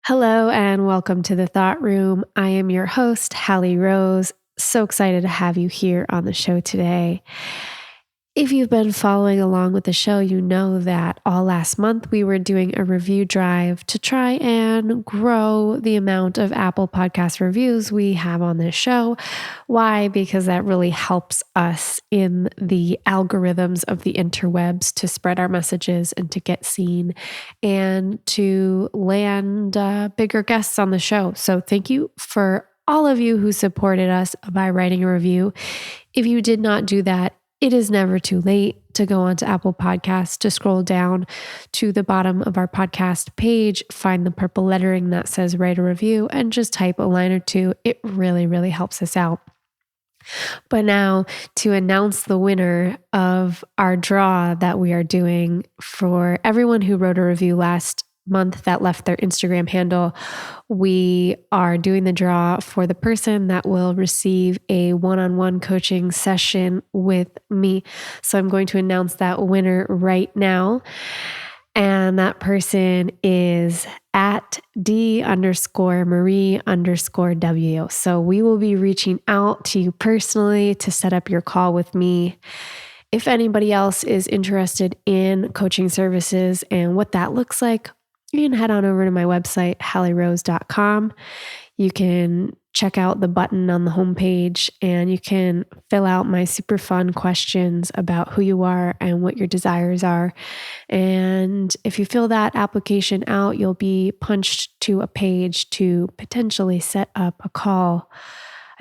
Hello and welcome to the Thought Room. I am your host, Hallie Rose. So excited to have you here on the show today. If you've been following along with the show, you know that all last month we were doing a review drive to try and grow the amount of Apple Podcast reviews we have on this show. Why? Because that really helps us in the algorithms of the interwebs to spread our messages and to get seen and to land bigger guests on the show. So thank you for all of you who supported us by writing a review. If you did not do that, it is never too late to go onto Apple Podcasts, to scroll down to the bottom of our podcast page, find the purple lettering that says write a review, and just type a line or two. It really, really helps us out. But now to announce the winner of our draw that we are doing for everyone who wrote a review last month that left their Instagram handle, we are doing the draw for the person that will receive a one-on-one coaching session with me. So I'm going to announce that winner right now. And that person is at D_Marie_W. So we will be reaching out to you personally to set up your call with me. If anybody else is interested in coaching services and what that looks like, you can head on over to my website, hallierose.com. You can check out the button on the homepage and you can fill out my super fun questions about who you are and what your desires are. And if you fill that application out, you'll be punched to a page to potentially set up a call,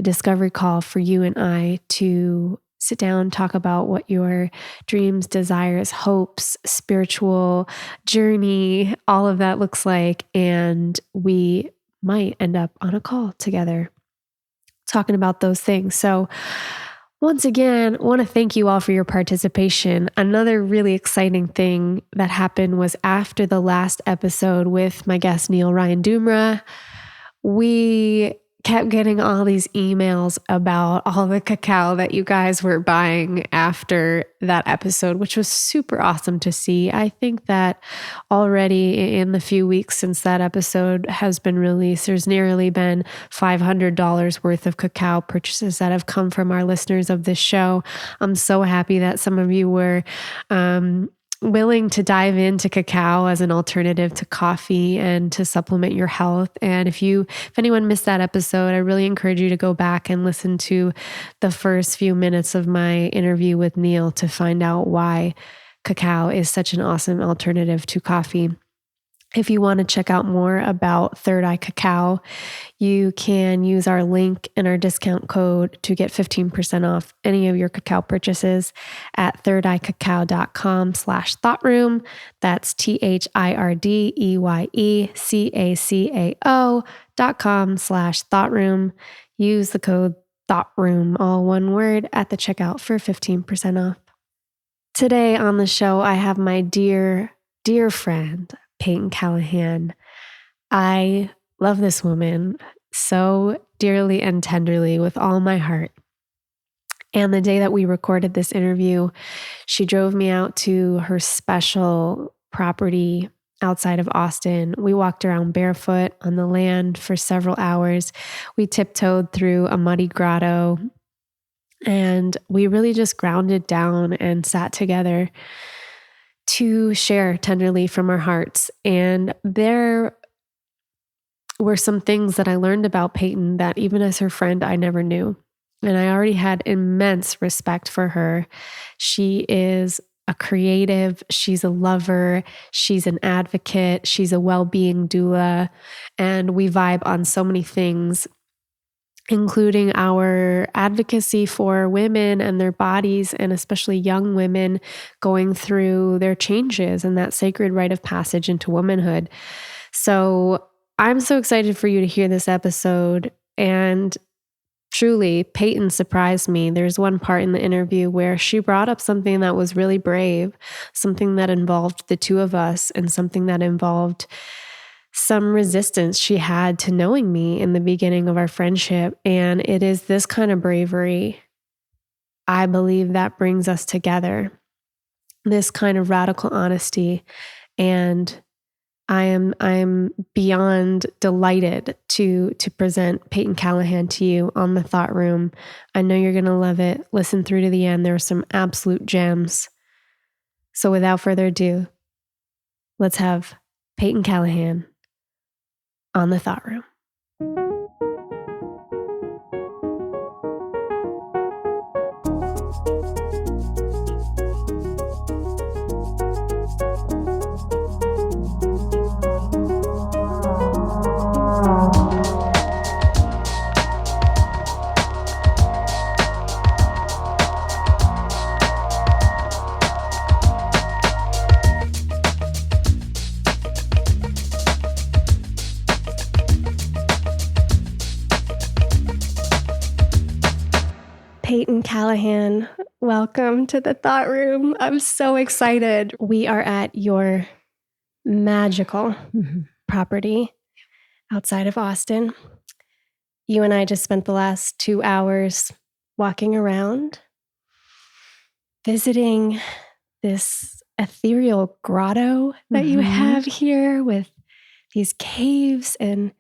a discovery call for you and I to sit down, talk about what your dreams, desires, hopes, spiritual journey, all of that looks like. And we might end up on a call together talking about those things. So once again, I want to thank you all for your participation. Another really exciting thing that happened was after the last episode with my guest, Neil Ryan Dumra, we kept getting all these emails about all the cacao that you guys were buying after that episode, which was super awesome to see. I think that already in the few weeks since that episode has been released, there's nearly been $500 worth of cacao purchases that have come from our listeners of this show. I'm so happy that some of you were willing to dive into cacao as an alternative to coffee and to supplement your health. And if anyone missed that episode, I really encourage you to go back and listen to the first few minutes of my interview with Neil to find out why cacao is such an awesome alternative to coffee. If you want to check out more about Third Eye Cacao, you can use our link and our discount code to get 15% off any of your cacao purchases at thirdeyecacao.com/thoughtroom. That's ThirdEyecacao.com/thoughtroom. Use the code ThoughtRoom, all one word, at the checkout for 15% off. Today on the show, I have my dear, dear friend, Peyton Callahan. I love this woman so dearly and tenderly with all my heart. And the day that we recorded this interview, she drove me out to her special property outside of Austin. We walked around barefoot on the land for several hours. We tiptoed through a muddy grotto, and we really just grounded down and sat together to share tenderly from our hearts. And there were some things that I learned about Peyton that even as her friend, I never knew. And I already had immense respect for her. She is a creative, she's a lover, she's an advocate, she's a well-being doula, and we vibe on so many things, including our advocacy for women and their bodies, and especially young women going through their changes and that sacred rite of passage into womanhood. So I'm so excited for you to hear this episode. And truly, Peyton surprised me. There's one part in the interview where she brought up something that was really brave, something that involved the two of us, and something that involved some resistance she had to knowing me in the beginning of our friendship. And it is this kind of bravery, I believe, that brings us together. This kind of radical honesty and I'm beyond delighted to present Peyton Callahan to you on the Thought Room. I know you're going to love it. Listen through to the end. There are some absolute gems. So without further ado, let's have Peyton Callahan on the Thought Room. Peyton Callahan, welcome to the Thought Room. I'm so excited. We are at your magical property outside of Austin. You and I just spent the last 2 hours walking around, visiting this ethereal grotto that you have here with these caves and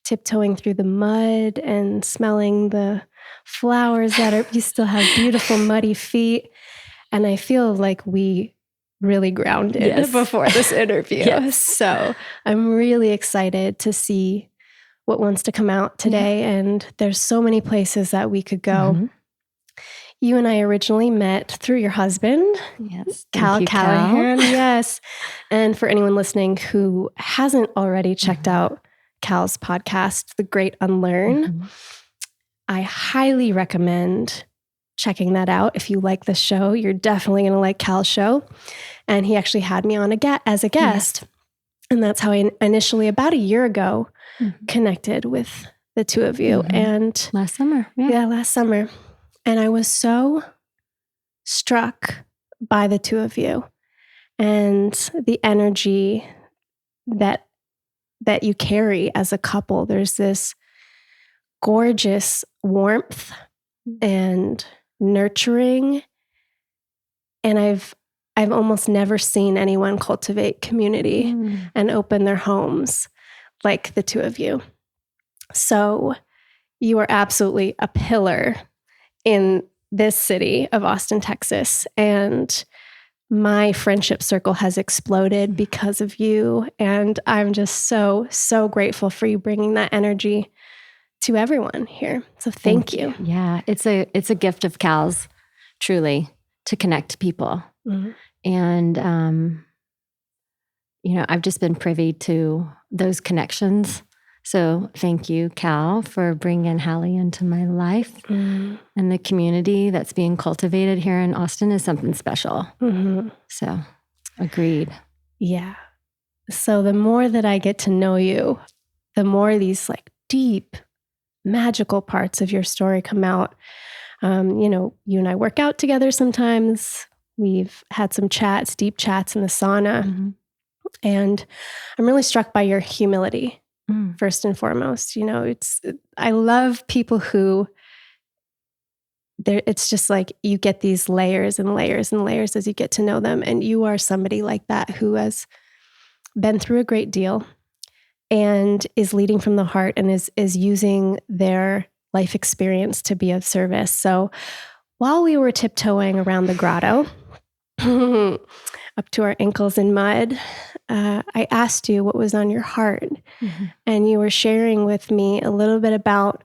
tiptoeing through the mud and smelling the flowers you still have beautiful muddy feet. And I feel like we really grounded before this interview. So I'm really excited to see what wants to come out today. And there's so many places that we could go. You and I originally met through your husband, Callahan. Cal. Yes. And for anyone listening who hasn't already checked out Cal's podcast, The Great Unlearn, I highly recommend checking that out. If you like this show, you're definitely going to like Cal's show. And he actually had me on as a guest. Yes. And that's how I initially, about a year ago, connected with the two of you. And last summer. Yeah, last summer. And I was so struck by the two of you and the energy that you carry as a couple. There's this gorgeous warmth and nurturing. And I've almost never seen anyone cultivate community and open their homes like the two of you. So you are absolutely a pillar in this city of Austin, Texas. And my friendship circle has exploded because of you. And I'm just so, so grateful for you bringing that energy to everyone here. So thank you. Yeah, it's a gift of Cal's, truly, to connect people. And, I've just been privy to those connections. So thank you, Cal, for bringing Hallie into my life. And the community that's being cultivated here in Austin is something special. So agreed. Yeah. So the more that I get to know you, the more these like deep, magical parts of your story come out. You and I work out together sometimes. We've had some chats, deep chats in the sauna. And I'm really struck by your humility. First and foremost, I love people who it's just like you get these layers and layers and layers as you get to know them. And you are somebody like that who has been through a great deal and is leading from the heart and is using their life experience to be of service. So while we were tiptoeing around the grotto, up to our ankles in mud, I asked you what was on your heart. And you were sharing with me a little bit about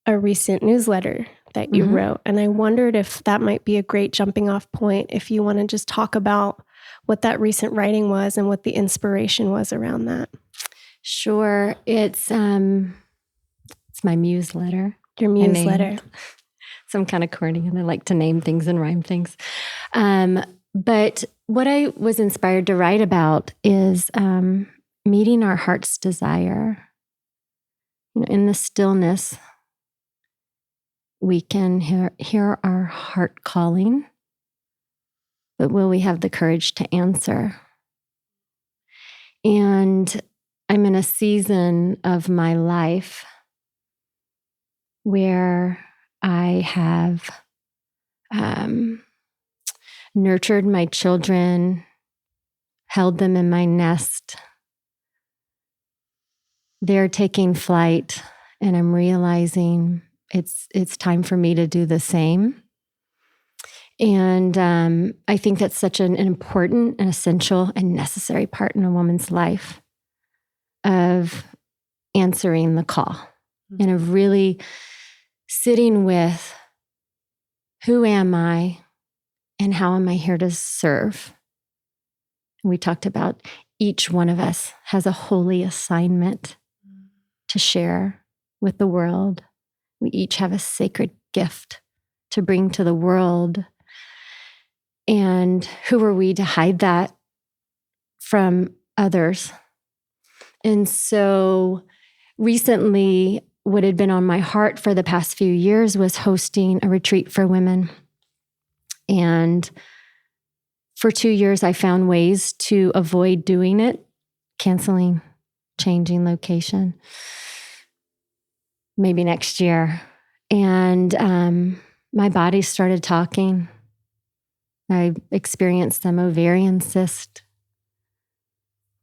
a recent newsletter that you wrote. And I wondered if that might be a great jumping off point, if you want to just talk about what that recent writing was and what the inspiration was around that. Sure. It's my muse letter. Your muse letter. Some kind of corny, and I like to name things and rhyme things. But what I was inspired to write about is meeting our heart's desire. In the stillness, we can hear our heart calling, but will we have the courage to answer? And I'm in a season of my life where I have nurtured my children, held them in my nest, they're taking flight, and I'm realizing it's time for me to do the same. And I think that's such an important and essential and necessary part in a woman's life of answering the call and of really sitting with, who am I and how am I here to serve? We talked about each one of us has a holy assignment to share with the world. We each have a sacred gift to bring to the world. And who are we to hide that from others? And so recently, what had been on my heart for the past few years was hosting a retreat for women. And for 2 years, I found ways to avoid doing it, canceling, changing location, maybe next year. And my body started talking. I experienced some ovarian cyst,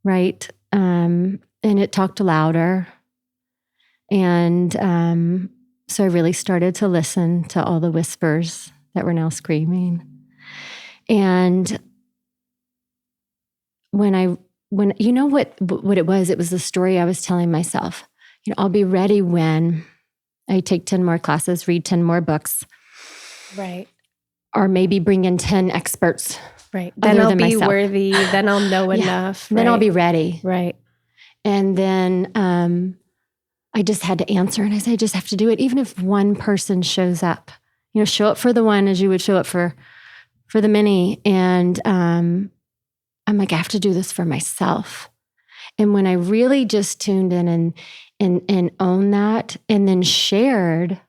right? And it talked louder. And so I really started to listen to all the whispers that were now screaming. And when you know what it was the story I was telling myself. I'll be ready when I take 10 more classes, read 10 more books. Right. Or maybe bring in 10 experts. Right. Then I'll be myself. Worthy. Then I'll know enough. Then I'll be ready. Right. And then I just had to answer. And I said, I just have to do it. Even if one person shows up, show up for the one as you would show up for the many. And I'm like, I have to do this for myself. And when I really just tuned in and owned that and then shared,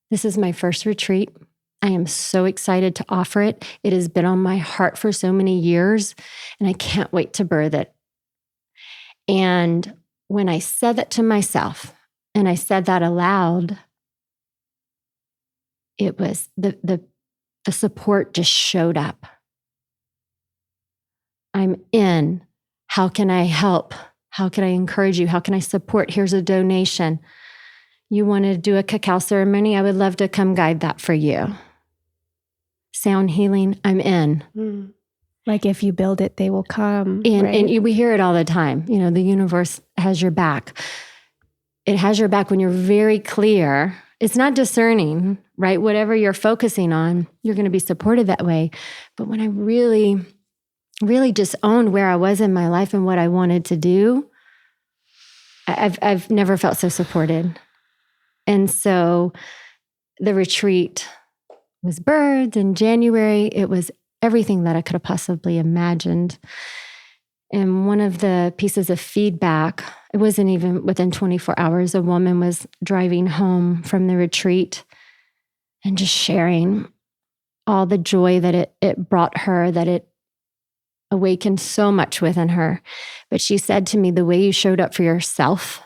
this is my first retreat. I am so excited to offer it. It has been on my heart for so many years, and I can't wait to birth it. And when I said that to myself, and I said that aloud, it was the support just showed up. I'm in. How can I help? How can I encourage you? How can I support? Here's a donation. You want to do a cacao ceremony? I would love to come guide that for you. Sound healing, I'm in. Like if you build it, they will come. And we hear it all the time. The universe has your back. It has your back when you're very clear. It's not discerning, right? Whatever you're focusing on, you're going to be supported that way. But when I really, really just owned where I was in my life and what I wanted to do, I've never felt so supported. And so the retreat was birthed in January. It was everything that I could have possibly imagined. And one of the pieces of feedback, it wasn't even within 24 hours, a woman was driving home from the retreat and just sharing all the joy that it brought her, that it awakened so much within her. But she said to me, the way you showed up for yourself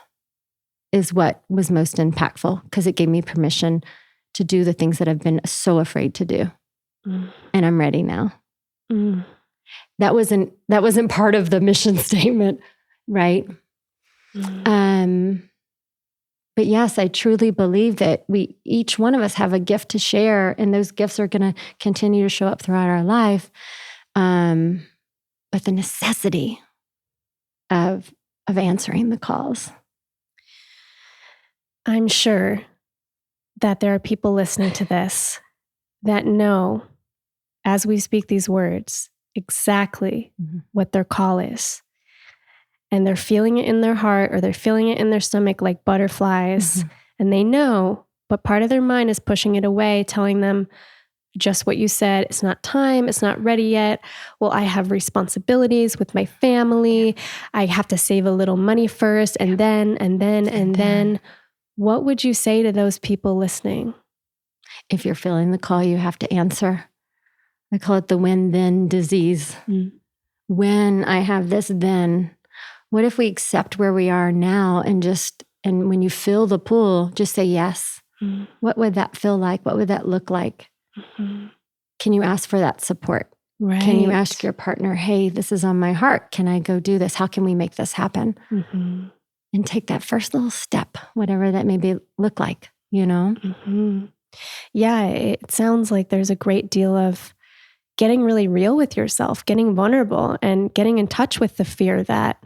is what was most impactful, because it gave me permission to do the things that I've been so afraid to do. And I'm ready now. That wasn't part of the mission statement, right? But yes, I truly believe that each one of us have a gift to share, and those gifts are going to continue to show up throughout our life. But the necessity of answering the calls. I'm sure that there are people listening to this that know, as we speak these words, exactly what their call is. And they're feeling it in their heart, or they're feeling it in their stomach like butterflies. And they know, but part of their mind is pushing it away, telling them just what you said. It's not time. It's not ready yet. Well, I have responsibilities with my family. I have to save a little money first, and then. What would you say to those people listening? If you're feeling the call, you have to answer. I call it the when-then disease. When I have this, then. What if we accept where we are now and when you fill the pool, just say yes? What would that feel like? What would that look like? Can you ask for that support? Right. Can you ask your partner, hey, this is on my heart. Can I go do this? How can we make this happen? and take that first little step, whatever that may look like, Mm-hmm. Yeah, it sounds like there's a great deal of getting really real with yourself, getting vulnerable, and getting in touch with the fear that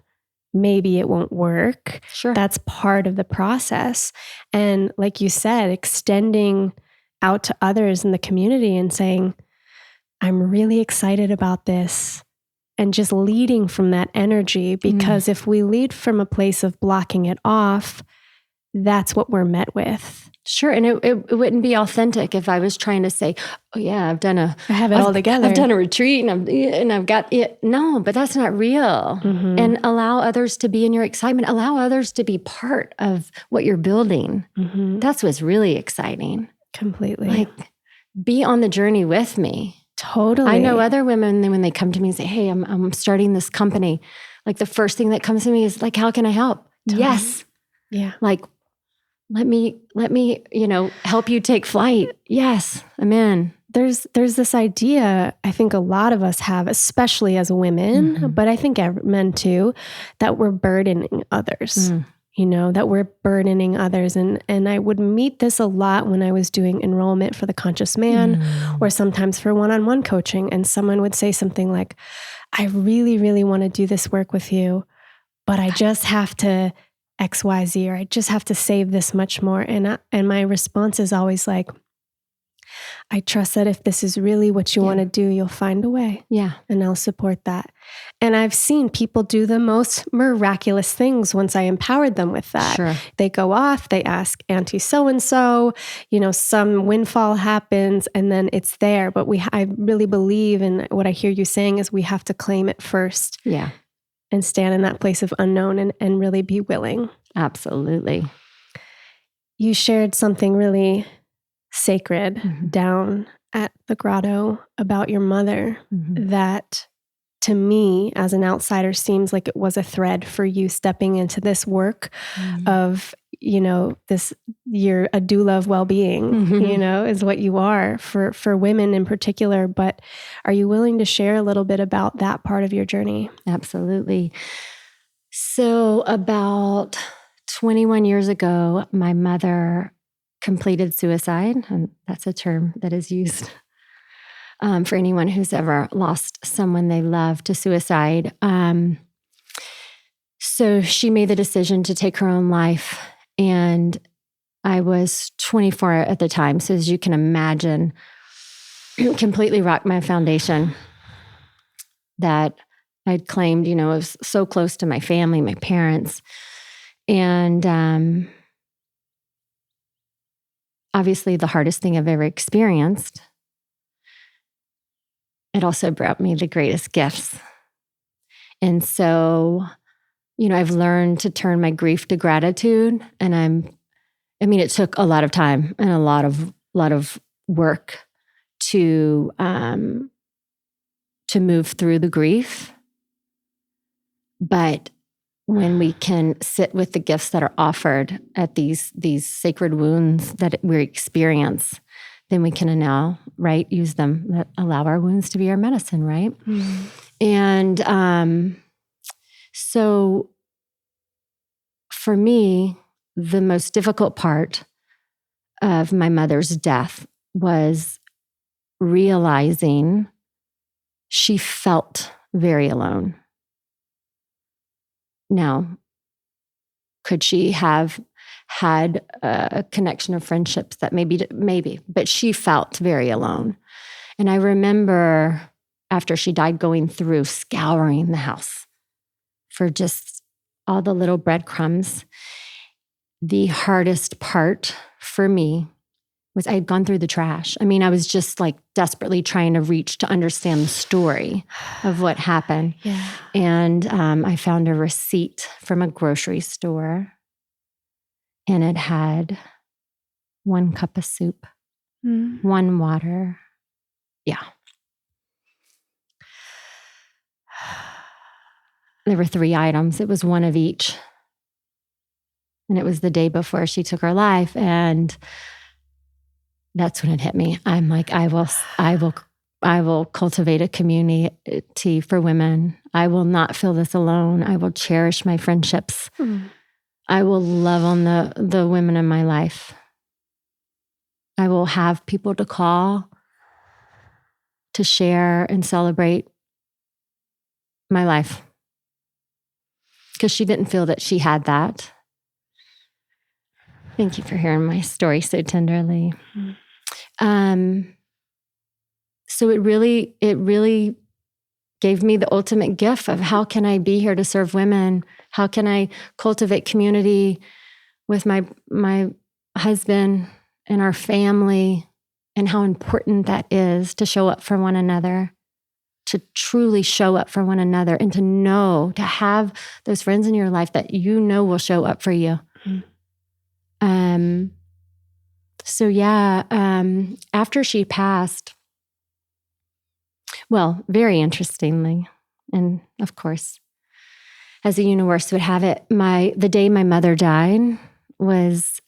maybe it won't work. Sure. That's part of the process. And like you said, extending out to others in the community and saying, I'm really excited about this. And just leading from that energy, because if we lead from a place of blocking it off, that's what we're met with. Sure. And it wouldn't be authentic if I was trying to say, oh yeah, I have it all together. I've done a retreat and I've got it. No, but that's not real. Mm-hmm. And allow others to be in your excitement. Allow others to be part of what you're building. Mm-hmm. That's what's really exciting. Completely. Like, be on the journey with me. Totally. I know other women, when they come to me and say, hey, I'm starting this company, like the first thing that comes to me is like, how can I help? Totally. Yes. Yeah. Like, let me, help you take flight. Yes. I'm in. There's this idea, I think a lot of us have, especially as women, Mm-hmm. but I think men too, that we're burdening others. That we're burdening others. And I would meet this a lot when I was doing enrollment for the Conscious Man or sometimes for one-on-one coaching. And someone would say something like, I really, really want to do this work with you, but I just have to X, Y, Z, or I just have to save this much more. And my response is always like, I trust that if this is really what you want to do, you'll find a way. Yeah. And I'll support that. And I've seen people do the most miraculous things once I empowered them with that. Sure. They go off, they ask Auntie so-and-so, some windfall happens and then it's there. But I really believe in what I hear you saying is we have to claim it first. Yeah. And stand in that place of unknown and really be willing. Absolutely. You shared something really sacred down at the grotto about your mother that to me as an outsider seems like it was a thread for you stepping into this work of, you're a doula of well-being, is what you are for women in particular. But are you willing to share a little bit about that part of your journey? Absolutely. So about 21 years ago, my mother completed suicide, and that's a term that is used for anyone who's ever lost someone they love to suicide. So she made the decision to take her own life, and I was 24 at the time. So as you can imagine, completely rocked my foundation that I'd claimed, was so close to my family, my parents. And obviously the hardest thing I've ever experienced. It also brought me the greatest gifts. And so, I've learned to turn my grief to gratitude. And it took a lot of time and a lot of work to move through the grief. But when we can sit with the gifts that are offered at these sacred wounds that we experience, then we can now, use them, that allow our wounds to be our medicine, right? Mm-hmm. And so for me, the most difficult part of my mother's death was realizing she felt very alone. Now, could she have had a connection of friendships that maybe, but she felt very alone. And I remember after she died going through scouring the house for just all the little breadcrumbs. The hardest part for me was I had gone through the trash. I was just desperately trying to reach to understand the story of what happened. Yeah. And I found a receipt from a grocery store, and it had 1 cup of soup, 1 water. Yeah. There were 3 items. It was 1 of each. And it was the day before she took her life. And that's when it hit me. I'm like, I will cultivate a community for women. I will not feel this alone. I will cherish my friendships. I will love on the women in my life. I will have people to call, to share and celebrate my life. Because she didn't feel that she had that. Thank you for hearing my story so tenderly. So it really gave me the ultimate gift of how can I be here to serve women? How can I cultivate community with my husband and our family, and how important that is to show up for one another, to truly show up for one another, and to know, to have those friends in your life that you know will show up for you. So yeah, after she passed, well, very interestingly, and of course, as the universe would have it, the day my mother died was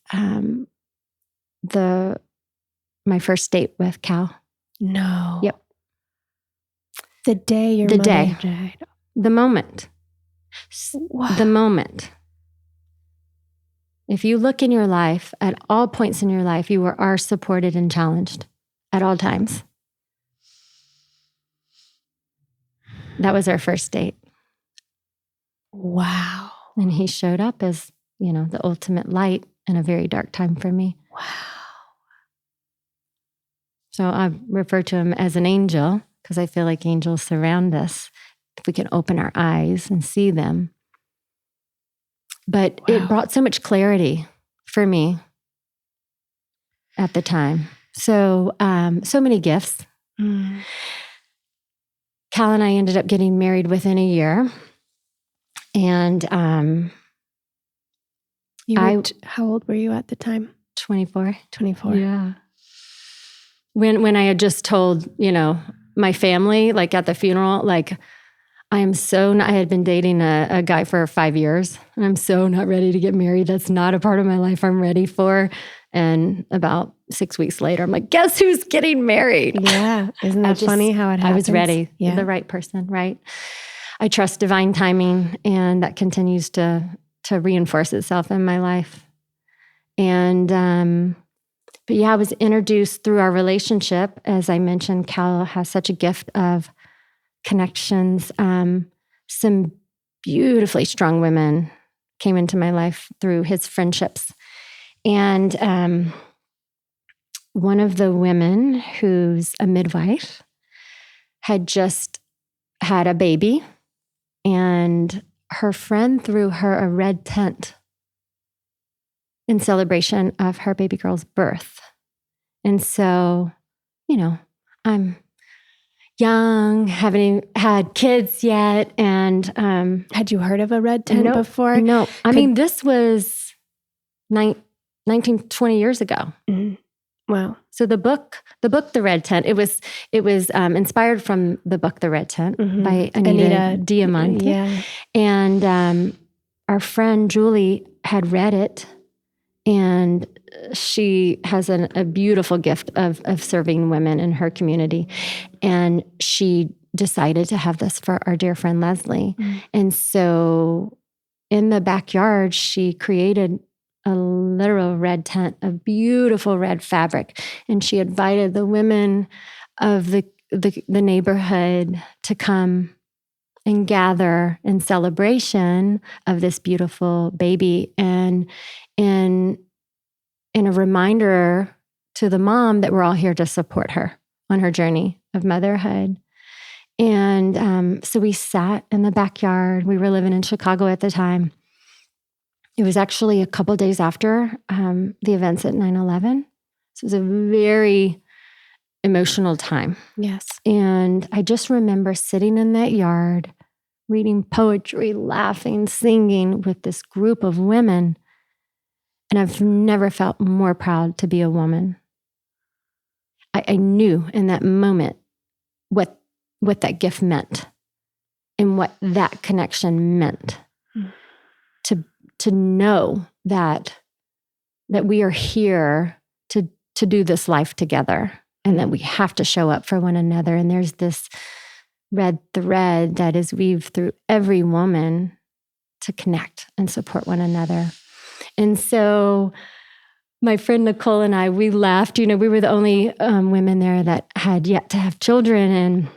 my first date with Cal. No. Yep. The day your mother died. The moment. Wow. The moment. If you look in your life, at all points in your life, you are supported and challenged at all times. That was our first date. Wow. And he showed up as, the ultimate light in a very dark time for me. Wow. So I refer to him as an angel because I feel like angels surround us if we can open our eyes and see them. But it brought so much clarity for me at the time. So, so many gifts. Cal and I ended up getting married within a year. And how old were you at the time? 24. 24. Yeah. When I had just told, my family, like at the funeral, like, I had been dating a guy for 5 years, and I'm so not ready to get married. That's not a part of my life I'm ready for. And about 6 weeks later, I'm like, guess who's getting married? Yeah. Isn't that funny how it happens? I was ready. Yeah. The right person, right? I trust divine timing, and that continues to reinforce itself in my life. And, but yeah, I was introduced through our relationship. As I mentioned, Cal has such a gift of connections. Some beautifully strong women came into my life through his friendships. And one of the women, who's a midwife, had just had a baby, and her friend threw her a red tent in celebration of her baby girl's birth. And so, I'm young, haven't had kids yet. And had you heard of a red tent before? No. I mean, this was 19, 20 years ago. Mm-hmm. Wow. So the book, The Red Tent, it was inspired from the book, The Red Tent, by Anita Diamante. Yeah. And our friend Julie had read it, and she has a beautiful gift of serving women in her community. And she decided to have this for our dear friend Leslie. And so in the backyard, she created a literal red tent of beautiful red fabric. And she invited the women of the neighborhood to come and gather in celebration of this beautiful baby, and in a reminder to the mom that we're all here to support her on her journey of motherhood. And so we sat in the backyard. We were living in Chicago at the time. It was actually a couple days after the events at 9/11. So it was a very emotional time. Yes. And I just remember sitting in that yard, reading poetry, laughing, singing with this group of women. And I've never felt more proud to be a woman. I knew in that moment what that gift meant and what that connection meant. To know that we are here to do this life together, and that we have to show up for one another. And there's this red thread that is weaved through every woman to connect and support one another. And so my friend Nicole and I, we laughed. We were the only women there that had yet to have children. And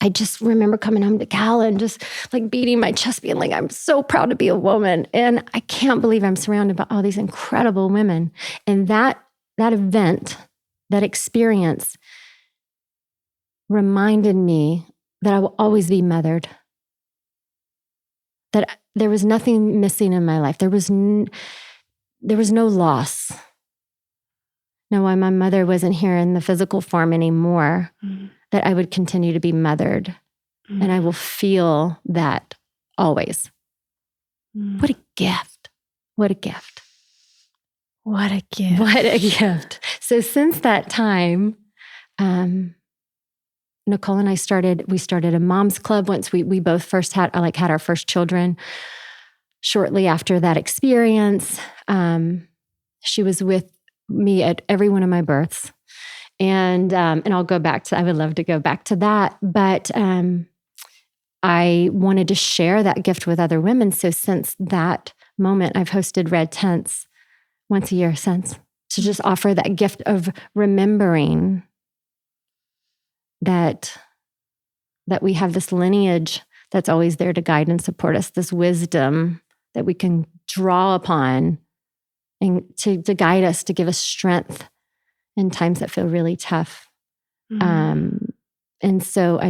I just remember coming home to Cal and just like beating my chest, being like, I'm so proud to be a woman. And I can't believe I'm surrounded by all these incredible women. And that event, that experience reminded me that I will always be mothered, that there was nothing missing in my life. There was no loss. Now, why my mother wasn't here in the physical form anymore, that I would continue to be mothered. And I will feel that always. What a gift. What a gift. What a gift. What a gift. So since that time, Nicole and I started a mom's club once we both first had our first children. Shortly after that experience, she was with me at every one of my births. And I'll go back to, I would love to go back to that. But I wanted to share that gift with other women. So since that moment, I've hosted red tents once a year since, to just offer that gift of remembering that we have this lineage that's always there to guide and support us, this wisdom that we can draw upon and to guide us, to give us strength in times that feel really tough. And so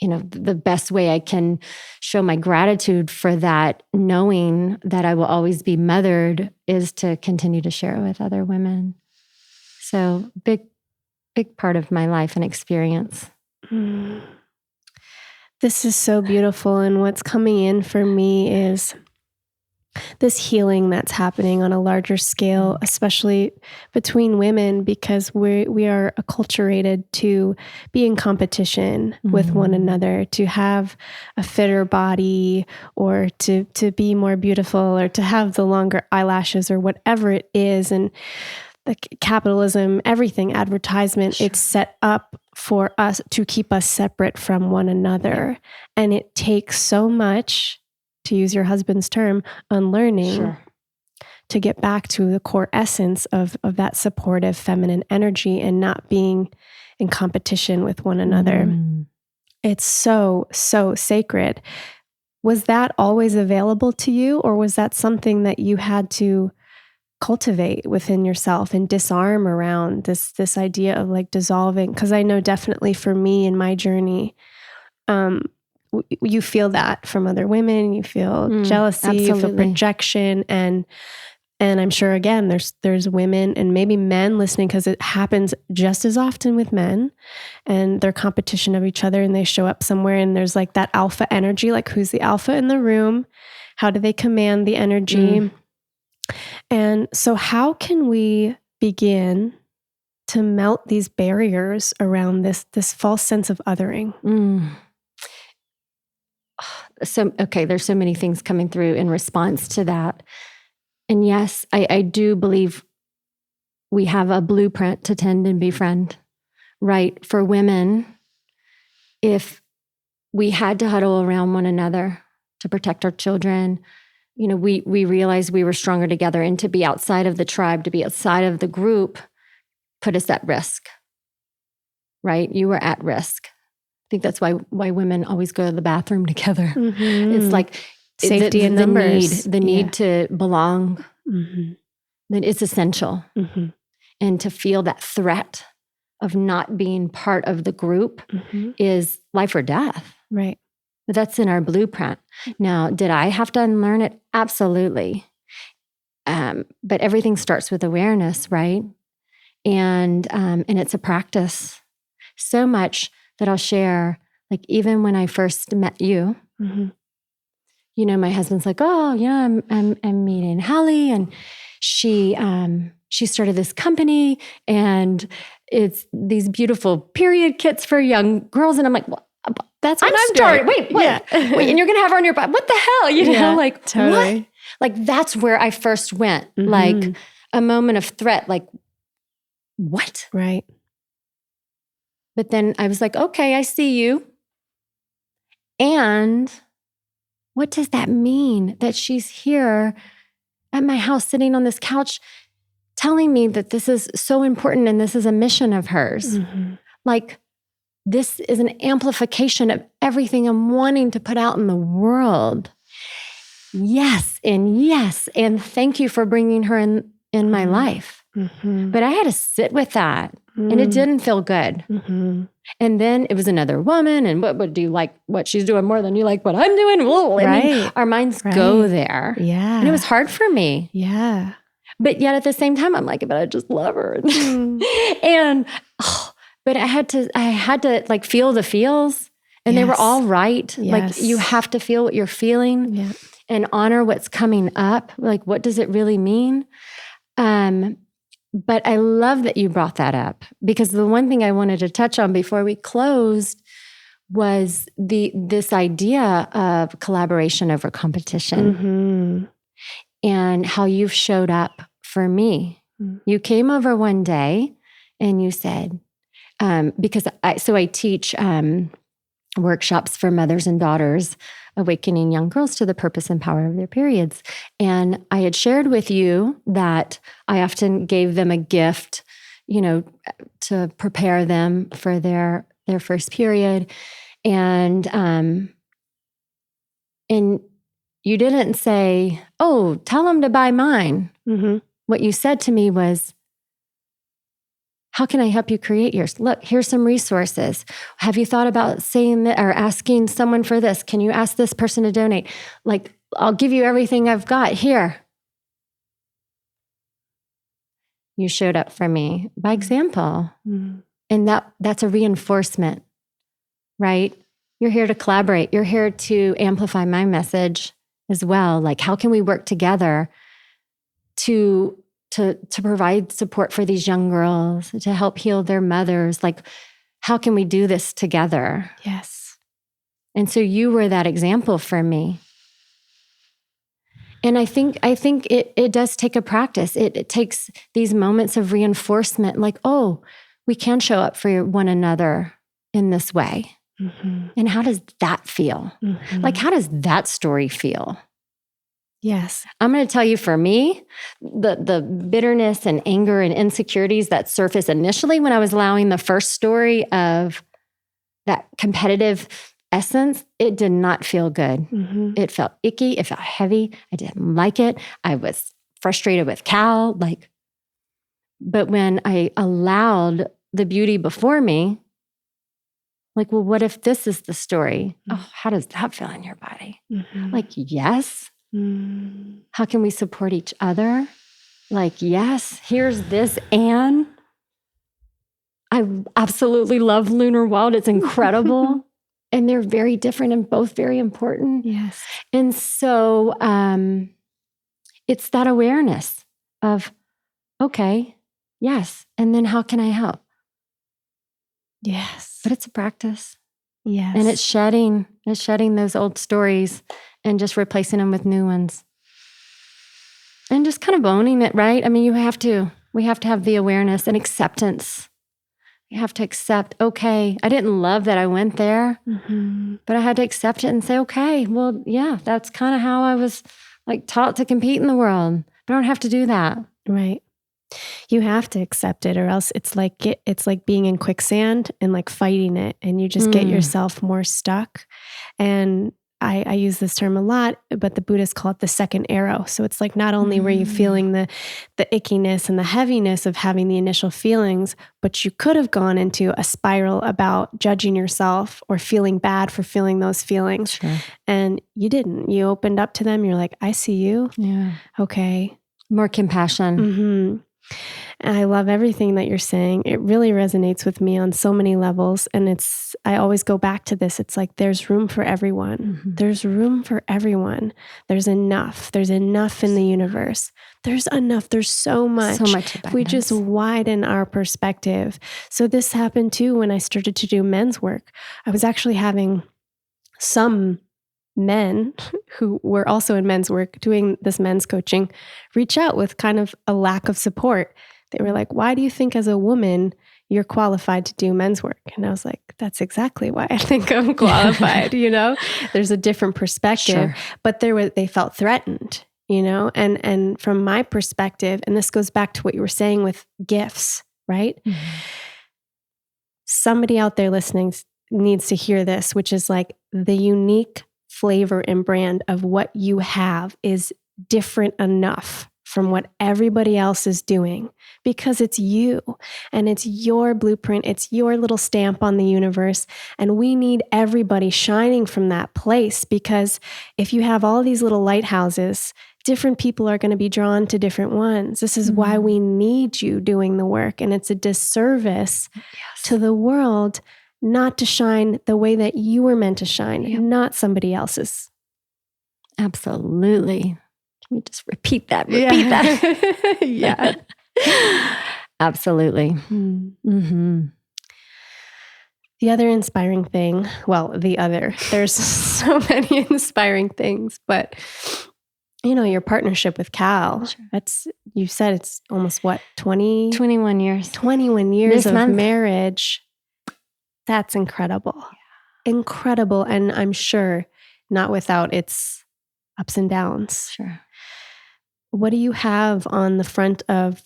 the best way I can show my gratitude for that, knowing that I will always be mothered, is to continue to share it with other women. So big part of my life and experience. This is so beautiful. And what's coming in for me is this healing that's happening on a larger scale, especially between women, because we are acculturated to be in competition with one another, to have a fitter body, or to be more beautiful, or to have the longer eyelashes, or whatever it is. And the capitalism, everything, advertisement, it's set up for us to keep us separate from one another. And it takes so much, to use your husband's term, unlearning, to get back to the core essence of that supportive feminine energy and not being in competition with one another. It's so, so sacred. Was that always available to you, or was that something that you had to cultivate within yourself and disarm around this idea of like dissolving? Because I know definitely for me in my journey, you feel that from other women, you feel jealousy, absolutely. you feel projection, and I'm sure again there's women and maybe men listening, because it happens just as often with men, and they're competition of each other, and they show up somewhere and there's like that alpha energy, like who's the alpha in the room? How do they command the energy? And so how can we begin to melt these barriers around this false sense of othering? So, okay, there's so many things coming through in response to that. And yes, I do believe we have a blueprint to tend and befriend, right? For women, if we had to huddle around one another to protect our children, we realized we were stronger together, and to be outside of the tribe, to be outside of the group, put us at risk, right? You were at risk. I think that's why women always go to the bathroom together. It's like safety in numbers. The need to belong. That it's essential. And to feel that threat of not being part of the group is life or death. Right. But that's in our blueprint. Now, did I have to unlearn it? Absolutely. But everything starts with awareness, right? And it's a practice. So much that I'll share, like even when I first met you, my husband's like, oh, yeah, I'm meeting Hallie, and she started this company, and it's these beautiful period kits for young girls, and I'm like, well, that's what I'm starting. Wait, yeah. Wait, and you're gonna have her on your butt? What the hell? Like totally. What? Like that's where I first went, like a moment of threat, like what? Right. But then I was like, okay, I see you. And what does that mean that she's here at my house sitting on this couch telling me that this is so important and this is a mission of hers. Like, this is an amplification of everything I'm wanting to put out in the world. Yes, and thank you for bringing her in my life. But I had to sit with that, and it didn't feel good. And then it was another woman, and what do you like what she's doing more than you like what I'm doing? I mean, our minds go there. Yeah. And it was hard for me. Yeah. But yet at the same time, I'm like, but I just love her. But I had to like feel the feels, and they were all right. Like, you have to feel what you're feeling and honor what's coming up. Like, what does it really mean? But I love that you brought that up, because the one thing I wanted to touch on before we closed was this idea of collaboration over competition and how you've showed up for me. You came over one day and you said, because I teach workshops for mothers and daughters, awakening young girls to the purpose and power of their periods. And I had shared with you that I often gave them a gift, to prepare them for their first period. And you didn't say, "Oh, tell them to buy mine." What you said to me was, "How can I help you create yours? Look, here's some resources. Have you thought about saying that or asking someone for this? Can you ask this person to donate? Like, I'll give you everything I've got here." You showed up for me by example. And that's a reinforcement, right? You're here to collaborate. You're here to amplify my message as well. Like, how can we work together to provide support for these young girls, to help heal their mothers? Like, how can we do this together? Yes. And so you were that example for me. And I think it does take a practice. It takes these moments of reinforcement, like, oh, we can show up for one another in this way. And how does that feel? Like, how does that story feel? Yes. I'm going to tell you, for me, the bitterness and anger and insecurities that surfaced initially when I was allowing the first story of that competitive essence, it did not feel good. It felt icky. It felt heavy. I didn't like it. I was frustrated with Cal. But when I allowed the beauty before me, like, well, what if this is the story? Oh, how does that feel in your body? Like, yes. How can we support each other? Like, yes, here's this Anne. I absolutely love Lunar Wild. It's incredible. And they're very different and both very important. Yes. And so it's that awareness of, okay, yes. And then how can I help? Yes. But it's a practice. Yes. And it's shedding those old stories and just replacing them with new ones. And just kind of owning it, right? I mean, we have to have the awareness and acceptance. You have to accept, okay, I didn't love that I went there, but I had to accept it and say, okay, well, yeah, that's kind of how I was like taught to compete in the world. But I don't have to do that. Right. You have to accept it, or else it's like being in quicksand and like fighting it, and you just get yourself more stuck. And I use this term a lot, but the Buddhists call it the second arrow. So it's like, not only were you feeling the ickiness and the heaviness of having the initial feelings, but you could have gone into a spiral about judging yourself or feeling bad for feeling those feelings. Sure. And you didn't. You opened up to them. You're like, I see you. Yeah. Okay. More compassion. And I love everything that you're saying. It really resonates with me on so many levels. And I always go back to this. It's like, there's room for everyone. There's room for everyone. There's enough. There's enough in the universe. There's enough. There's so much. So much if we just widen our perspective. So this happened too when I started to do men's work. I was actually having some men who were also in men's work doing this men's coaching reach out with kind of a lack of support. They were like, why do you think as a woman you're qualified to do men's work? And I was like, that's exactly why I think I'm qualified. There's a different perspective, but they felt threatened. and from my perspective, and this goes back to what you were saying with gifts, right? Mm-hmm. Somebody out there listening needs to hear this, which is like the unique flavor and brand of what you have is different enough from what everybody else is doing because it's you and it's your blueprint. It's your little stamp on the universe. And we need everybody shining from that place because if you have all these little lighthouses, different people are going to be drawn to different ones. This is why we need you doing the work. And it's a disservice to the world not to shine the way that you were meant to shine, not somebody else's. Absolutely. Can we just repeat that? That. Yeah. Absolutely. Mm-hmm. The other inspiring thing, there's so many inspiring things, but your partnership with Cal, you said it's almost 21 years. 21 years of marriage. That's incredible. Yeah. Incredible. And I'm sure not without its ups and downs. Sure. What do you have on the front of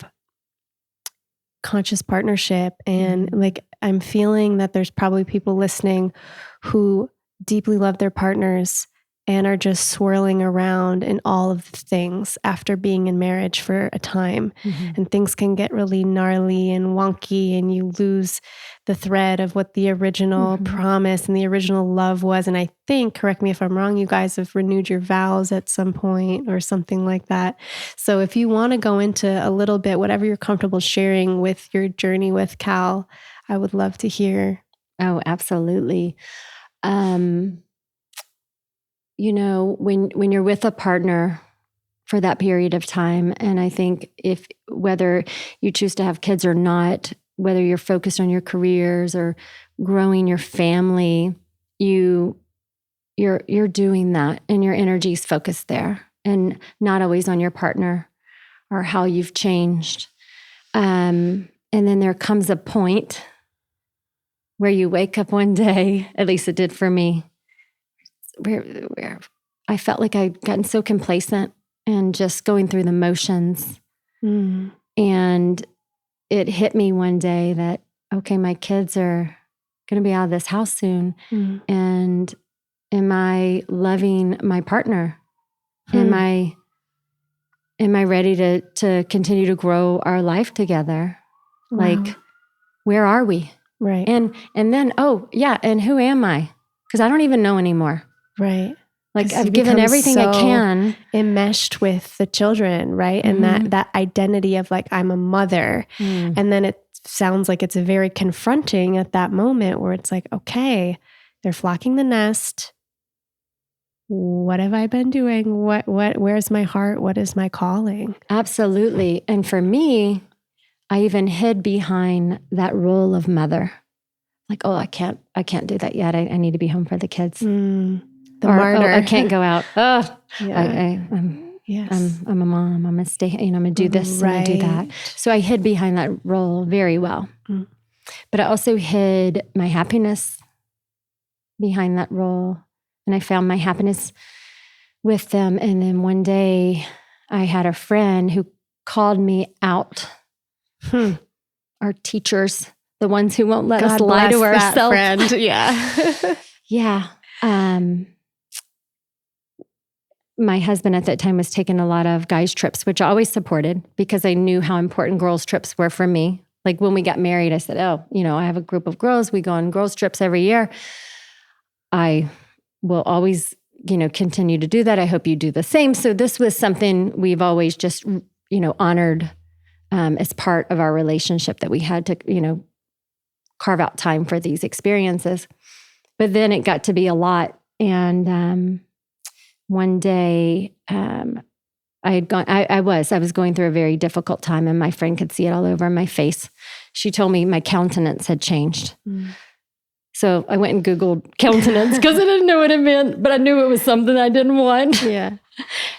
conscious partnership? And I'm feeling that there's probably people listening who deeply love their partners and are just swirling around in all of the things after being in marriage for a time. Mm-hmm. And things can get really gnarly and wonky and you lose the thread of what the original promise and the original love was. And I think, correct me if I'm wrong, you guys have renewed your vows at some point or something like that. So if you want to go into a little bit, whatever you're comfortable sharing with your journey with Cal, I would love to hear. Oh, absolutely. When you're with a partner for that period of time, and I think whether you choose to have kids or not, whether you're focused on your careers or growing your family, you're doing that and your energy is focused there and not always on your partner or how you've changed. And then there comes a point where you wake up one day, at least it did for me, where I felt like I'd gotten so complacent and just going through the motions. Mm. And it hit me one day that, okay, my kids are going to be out of this house soon. Mm. And am I loving my partner? Am I ready to continue to grow our life together? Wow. Like, where are we? Right. And then, and who am I? Because I don't even know anymore. Right. Like I've given everything I can. Enmeshed with the children, right? Mm-hmm. And that identity of like, I'm a mother. Mm. And then it sounds like it's very confronting at that moment where it's like, okay, they're flocking the nest. What have I been doing? Where's my heart? What is my calling? Absolutely. And for me, I even hid behind that role of mother. Like, I can't do that yet. I need to be home for the kids. Mm. The martyr. I can't go out. Yeah. I'm a mom. I'm gonna stay. I'm gonna do this. Right. I'm gonna do that. So I hid behind that role very well. Mm. But I also hid my happiness behind that role, and I found my happiness with them. And then one day, I had a friend who called me out. Our teachers, the ones who won't let us lie to ourselves. Friend. Yeah. Yeah. My husband at that time was taking a lot of guys' trips, which I always supported because I knew how important girls' trips were for me. Like when we got married, I said, I have a group of girls. We go on girls' trips every year. I will always, continue to do that. I hope you do the same. So this was something we've always just, honored as part of our relationship, that we had to, carve out time for these experiences. But then it got to be a lot. And one day I was going through a very difficult time, and my friend could see it all over my face. She told me my countenance had changed. Mm. So I went and Googled countenance because I didn't know what it meant, but I knew it was something I didn't want. Yeah. And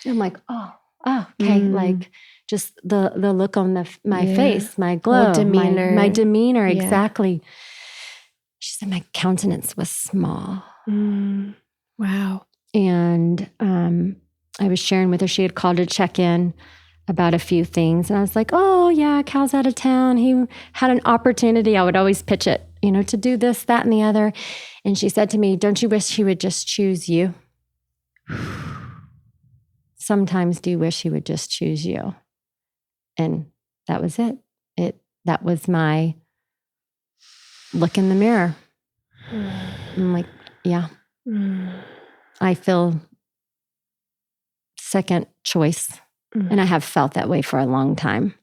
I'm like, okay. Like just the look on my face, my glow, demeanor. My demeanor, yeah. Exactly. She said my countenance was small. Mm. Wow. And I was sharing with her, she had called to check in about a few things. And I was like, oh yeah, Cal's out of town. He had an opportunity. I would always pitch it, to do this, that, and the other. And she said to me, don't you wish he would just choose you? Sometimes do you wish he would just choose you? And that was it. That was my look in the mirror. I'm like, yeah, I feel second choice. And I have felt that way for a long time.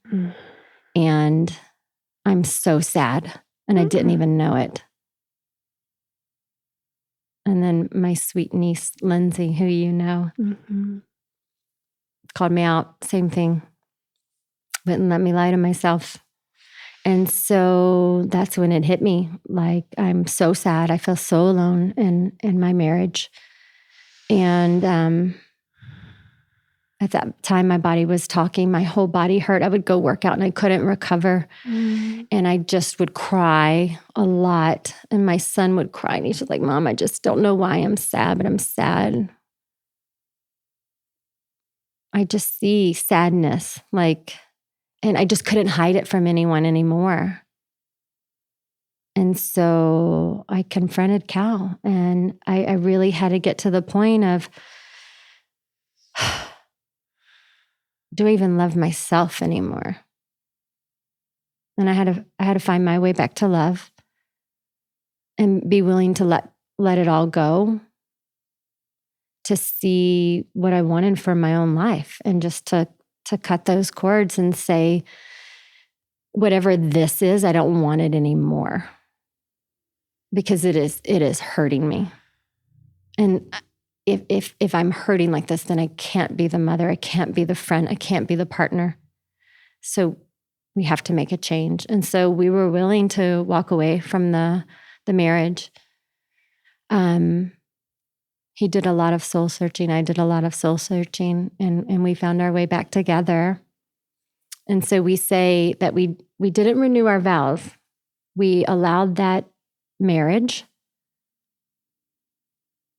And I'm so sad. And I didn't even know it. And then my sweet niece, Lindsay, who you know, called me out. Same thing. Wouldn't let me lie to myself. And so that's when it hit me. Like, I'm so sad. I feel so alone in my marriage. And at that time, my body was talking. My whole body hurt. I would go work out and I couldn't recover. And I just would cry a lot. And my son would cry. And he's just like, Mom, I just don't know why I'm sad, but I'm sad. I just see sadness, and I just couldn't hide it from anyone anymore. And so I confronted Cal, and I really had to get to the point of, do I even love myself anymore? And I had to find my way back to love and be willing to let it all go, to see what I wanted for my own life, and just to cut those cords and say, whatever this is, I don't want it anymore, because it is hurting me. And if I'm hurting like this, then I can't be the mother, I can't be the friend, I can't be the partner. So we have to make a change. And so we were willing to walk away from the marriage. He did a lot of soul searching. I did a lot of soul searching, and we found our way back together. And so we say that we didn't renew our vows. We allowed that marriage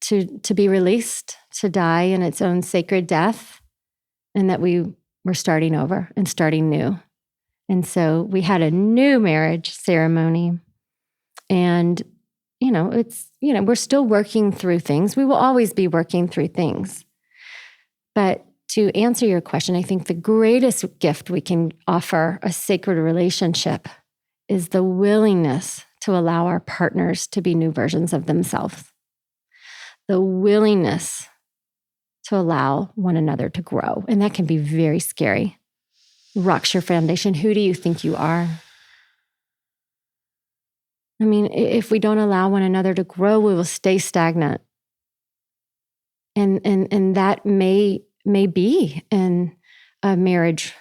to be released, to die in its own sacred death, and that we were starting over and starting new. And so we had a new marriage ceremony. And we're still working through things. We will always be working through things. But to answer your question, I think the greatest gift we can offer a sacred relationship is the willingness to allow our partners to be new versions of themselves. The willingness to allow one another to grow. And that can be very scary. Rocks your foundation. Who do you think you are? I mean, if we don't allow one another to grow, we will stay stagnant. And that may be in a marriage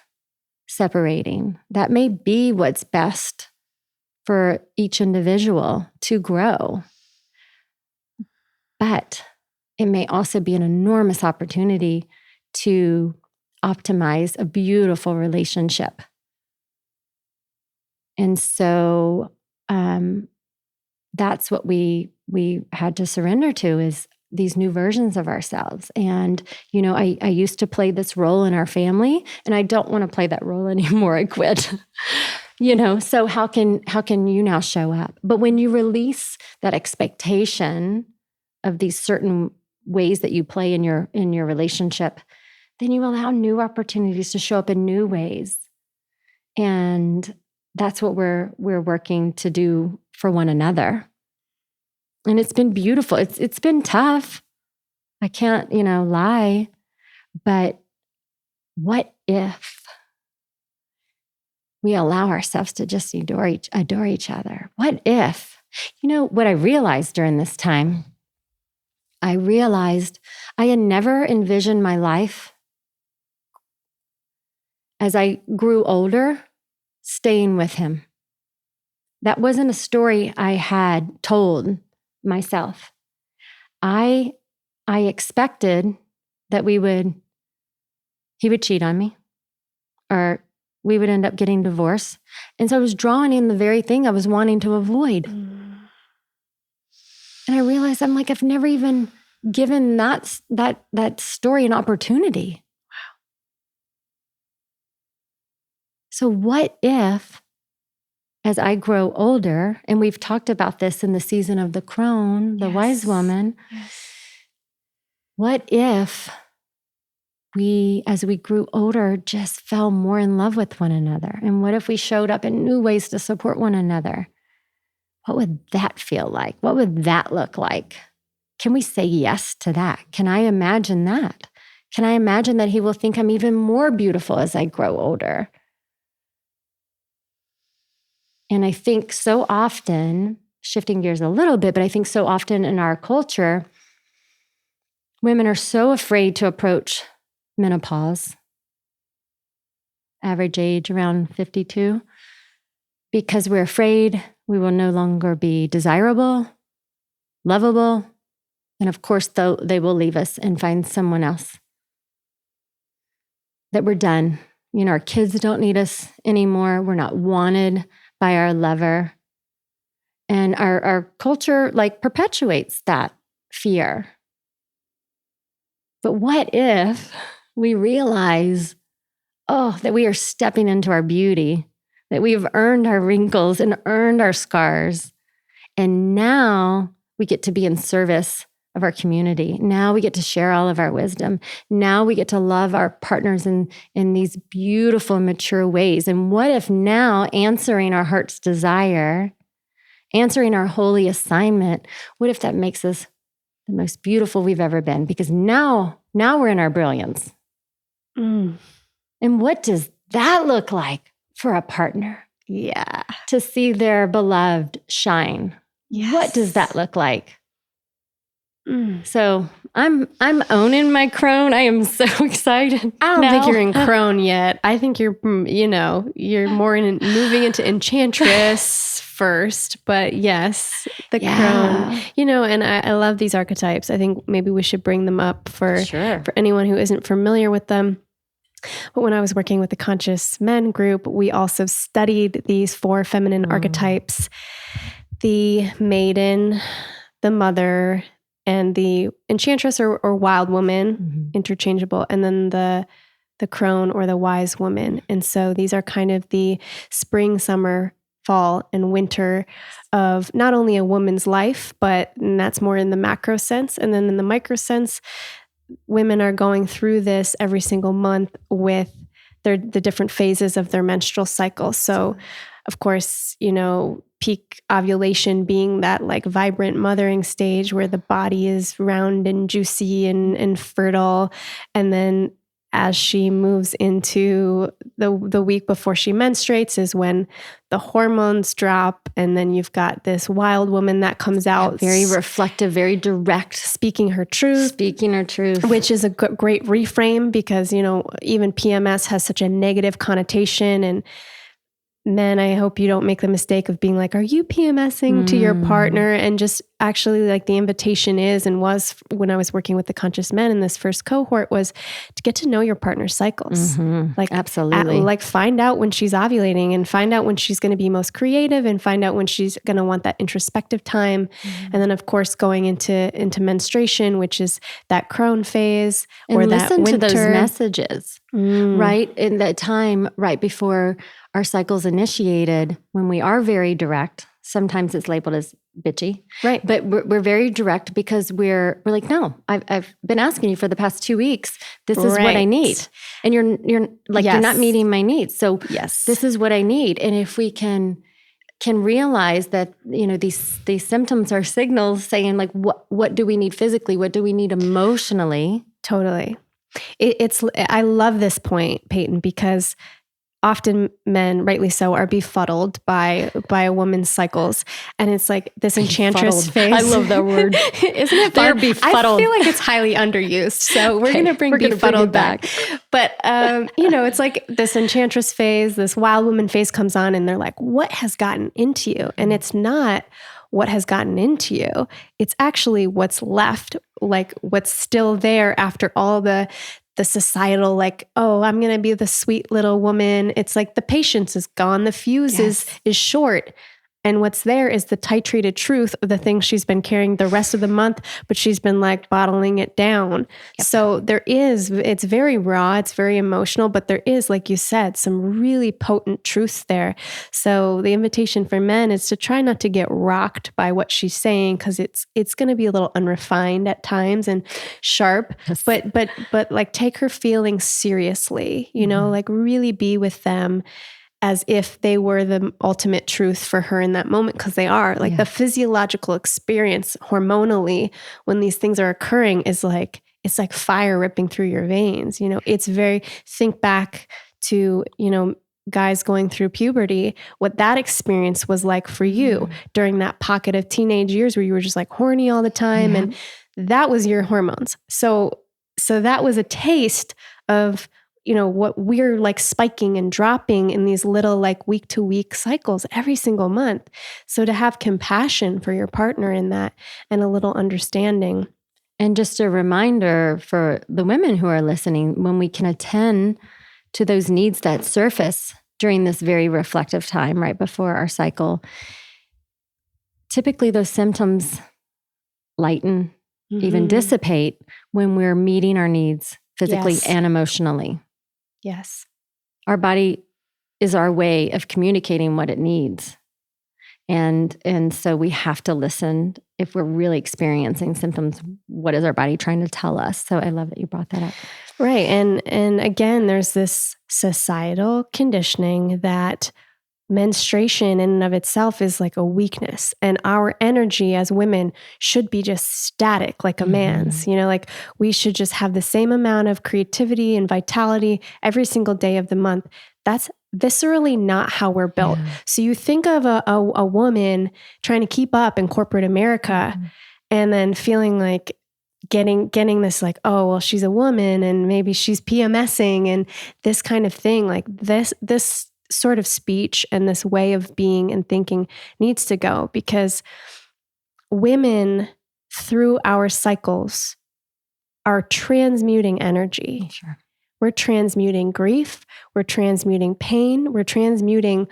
separating. That may be what's best for each individual to grow. But it may also be an enormous opportunity to optimize a beautiful relationship. And so that's what we had to surrender to, is these new versions of ourselves. And, I used to play this role in our family, and I don't want to play that role anymore. I quit. So how can you now show up? But when you release that expectation of these certain ways that you play in your relationship, then you allow new opportunities to show up in new ways. And that's what we're working to do for one another. And it's been beautiful. It's been tough. I can't, lie. But what if we allow ourselves to just adore each other? What if, what I realized during this time, I realized I had never envisioned my life as I grew older staying with him. That wasn't a story I had told myself. I expected that he would cheat on me, or we would end up getting divorced. And so I was drawing in the very thing I was wanting to avoid. And I realized, I'm like, I've never even given that story an opportunity. Wow. So what if, as I grow older, and we've talked about this in the season of the crone, the wise woman, what if we, as we grew older, just fell more in love with one another? And what if we showed up in new ways to support one another? What would that feel like? What would that look like? Can we say yes to that? Can I imagine that? Can I imagine that he will think I'm even more beautiful as I grow older? And I think so often, shifting gears a little bit, but I think so often in our culture, women are so afraid to approach menopause, average age around 52, because we're afraid we will no longer be desirable, lovable, and of course, though, they will leave us and find someone else. That we're done. Our kids don't need us anymore. We're not wanted by our lover. And our culture perpetuates that fear. But what if we realize, that we are stepping into our beauty, that we have earned our wrinkles and earned our scars, and now we get to be in service of our community. Now we get to share all of our wisdom. Now we get to love our partners in these beautiful, mature ways. And what if now, answering our heart's desire, answering our holy assignment, what if that makes us the most beautiful we've ever been? Because now we're in our brilliance. And what does that look like for a partner? Yeah. To see their beloved shine. Yes. What does that look like? So I'm owning my crone. I am so excited. I don't think you're in crone yet. I think you're more moving into enchantress first. But yes, the crone. And I love these archetypes. I think maybe we should bring them up for anyone who isn't familiar with them. But when I was working with the Conscious Men group, we also studied these 4 feminine archetypes: the maiden, the mother, and the enchantress or wild woman, interchangeable, and then the crone or the wise woman. And so these are kind of the spring, summer, fall, and winter of not only a woman's life, and that's more in the macro sense. And then in the micro sense, women are going through this every single month with the different phases of their menstrual cycle. So, of course, peak ovulation being that vibrant mothering stage where the body is round and juicy and fertile. And then as she moves into the week before she menstruates is when the hormones drop. And then you've got this wild woman that comes out. Very reflective, very direct. Speaking her truth. Which is a great reframe because, even PMS has such a negative connotation. And men, I hope you don't make the mistake of being like, are you PMSing to your partner? And just actually the invitation is and was when I was working with the Conscious Men in this first cohort was to get to know your partner's cycles. Absolutely. Find out when she's ovulating and find out when she's going to be most creative and find out when she's going to want that introspective time. And then of course, going into menstruation, which is that crone phase or that winter. Listen to those messages, right? In that time, right before our cycle's initiated, when we are very direct, sometimes it's labeled as bitchy, right? But we're very direct because we're like, no, I've been asking you for the past 2 weeks. This is what I need, and you're not meeting my needs. So this is what I need. And if we can realize that these symptoms are signals saying what do we need physically, what do we need emotionally? Totally. I love this point, Peyton, because often men, rightly so, are befuddled by a woman's cycles. And it's like this enchantress phase. I love that word. Isn't it fun? They're befuddled. I feel like it's highly underused. So we're going to bring befuddled back. But, it's like this enchantress phase, this wild woman phase comes on and they're like, what has gotten into you? And it's not what has gotten into you. It's actually what's left, what's still there after all the societal, I'm going to be the sweet little woman. It's like the patience is gone. The fuse is short. And what's there is the titrated truth of the thing she's been carrying the rest of the month, but she's been like bottling it down. Yep. So it's very raw, it's very emotional, but there is, like you said, some really potent truths there. So the invitation for men is to try not to get rocked by what she's saying, because it's going to be a little unrefined at times and sharp, yes. but like take her feelings seriously, like really be with them as if they were the ultimate truth for her in that moment, because they are. Like the physiological experience hormonally when these things are occurring is like, it's like fire ripping through your veins. Think back to, guys going through puberty, what that experience was like for you during that pocket of teenage years where you were just like horny all the time. And that was your hormones. So that was a taste of what we're like spiking and dropping in these little like week to week cycles every single month. So to have compassion for your partner in that and a little understanding. And just a reminder for the women who are listening, when we can attend to those needs that surface during this very reflective time right before our cycle, typically those symptoms lighten, even dissipate when we're meeting our needs physically and emotionally. Yes. Our body is our way of communicating what it needs. And so we have to listen if we're really experiencing symptoms. What is our body trying to tell us? So I love that you brought that up. Right. And again, there's this societal conditioning that menstruation in and of itself is like a weakness, and our energy as women should be just static like a man's. Like we should just have the same amount of creativity and vitality every single day of the month. That's viscerally not how we're built. So you think of a woman trying to keep up in corporate America and then feeling like getting this like, oh, well, she's a woman and maybe she's PMSing and this kind of thing. Like this sort of speech and this way of being and thinking needs to go, because women through our cycles are transmuting energy. Sure. We're transmuting grief. We're transmuting pain. We're transmuting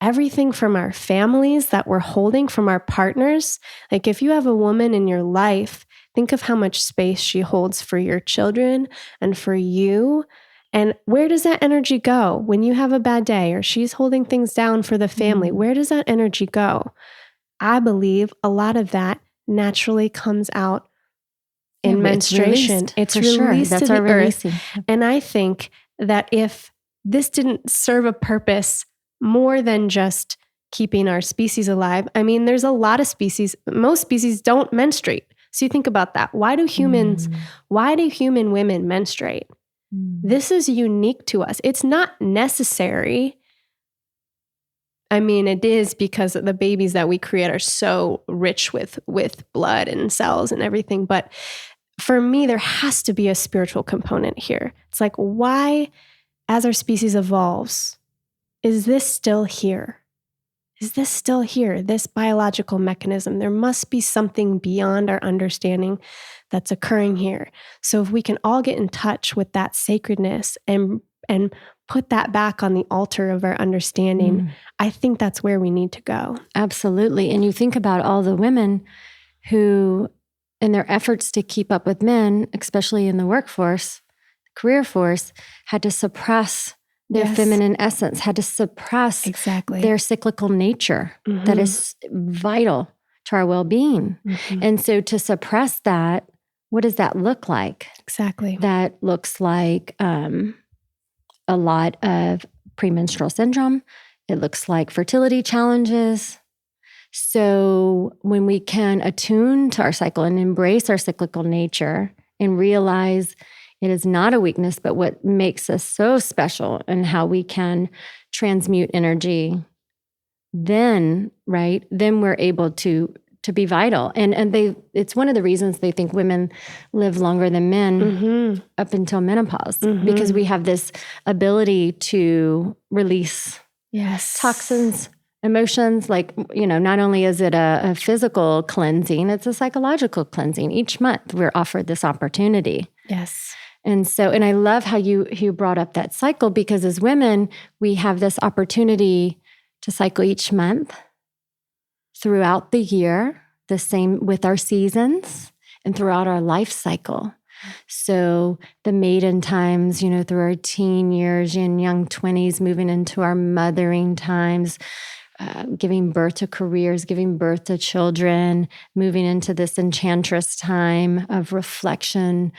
everything from our families that we're holding from our partners. Like if you have a woman in your life, think of how much space she holds for your children and for you. And where does that energy go when you have a bad day or she's holding things down for the family? Where does that energy go? I believe a lot of that naturally comes out in menstruation. It's released to the earth. And I think that if this didn't serve a purpose more than just keeping our species alive, I mean, there's a lot of species, most species don't menstruate. So you think about that. Why do human women menstruate? This is unique to us. It's not necessary. I mean, it is because the babies that we create are so rich with blood and cells and everything. But for me, there has to be a spiritual component here. It's like, why, as our species evolves, is this still here? Is this still here, this biological mechanism? There must be something beyond our understanding that's occurring here. So if we can all get in touch with that sacredness and put that back on the altar of our understanding, I think that's where we need to go. Absolutely. And you think about all the women who, in their efforts to keep up with men, especially in the workforce, career force, had to suppress their feminine essence, had to suppress their cyclical nature that is vital to our well-being. And so to suppress that, what does that look like? Exactly. That looks like a lot of premenstrual syndrome. It looks like fertility challenges. So when we can attune to our cycle and embrace our cyclical nature and realize it is not a weakness, but what makes us so special and how we can transmute energy, then we're able to be vital. And it's one of the reasons they think women live longer than men up until menopause, because we have this ability to release toxins, emotions. Like, not only is it a physical cleansing, it's a psychological cleansing. Each month we're offered this opportunity. Yes. And I love how you brought up that cycle, because as women, we have this opportunity to cycle each month. throughout the year, the same with our seasons and throughout our life cycle. So the maiden times, through our teen years and young 20s, moving into our mothering times, giving birth to careers, giving birth to children, moving into this enchantress time of reflection.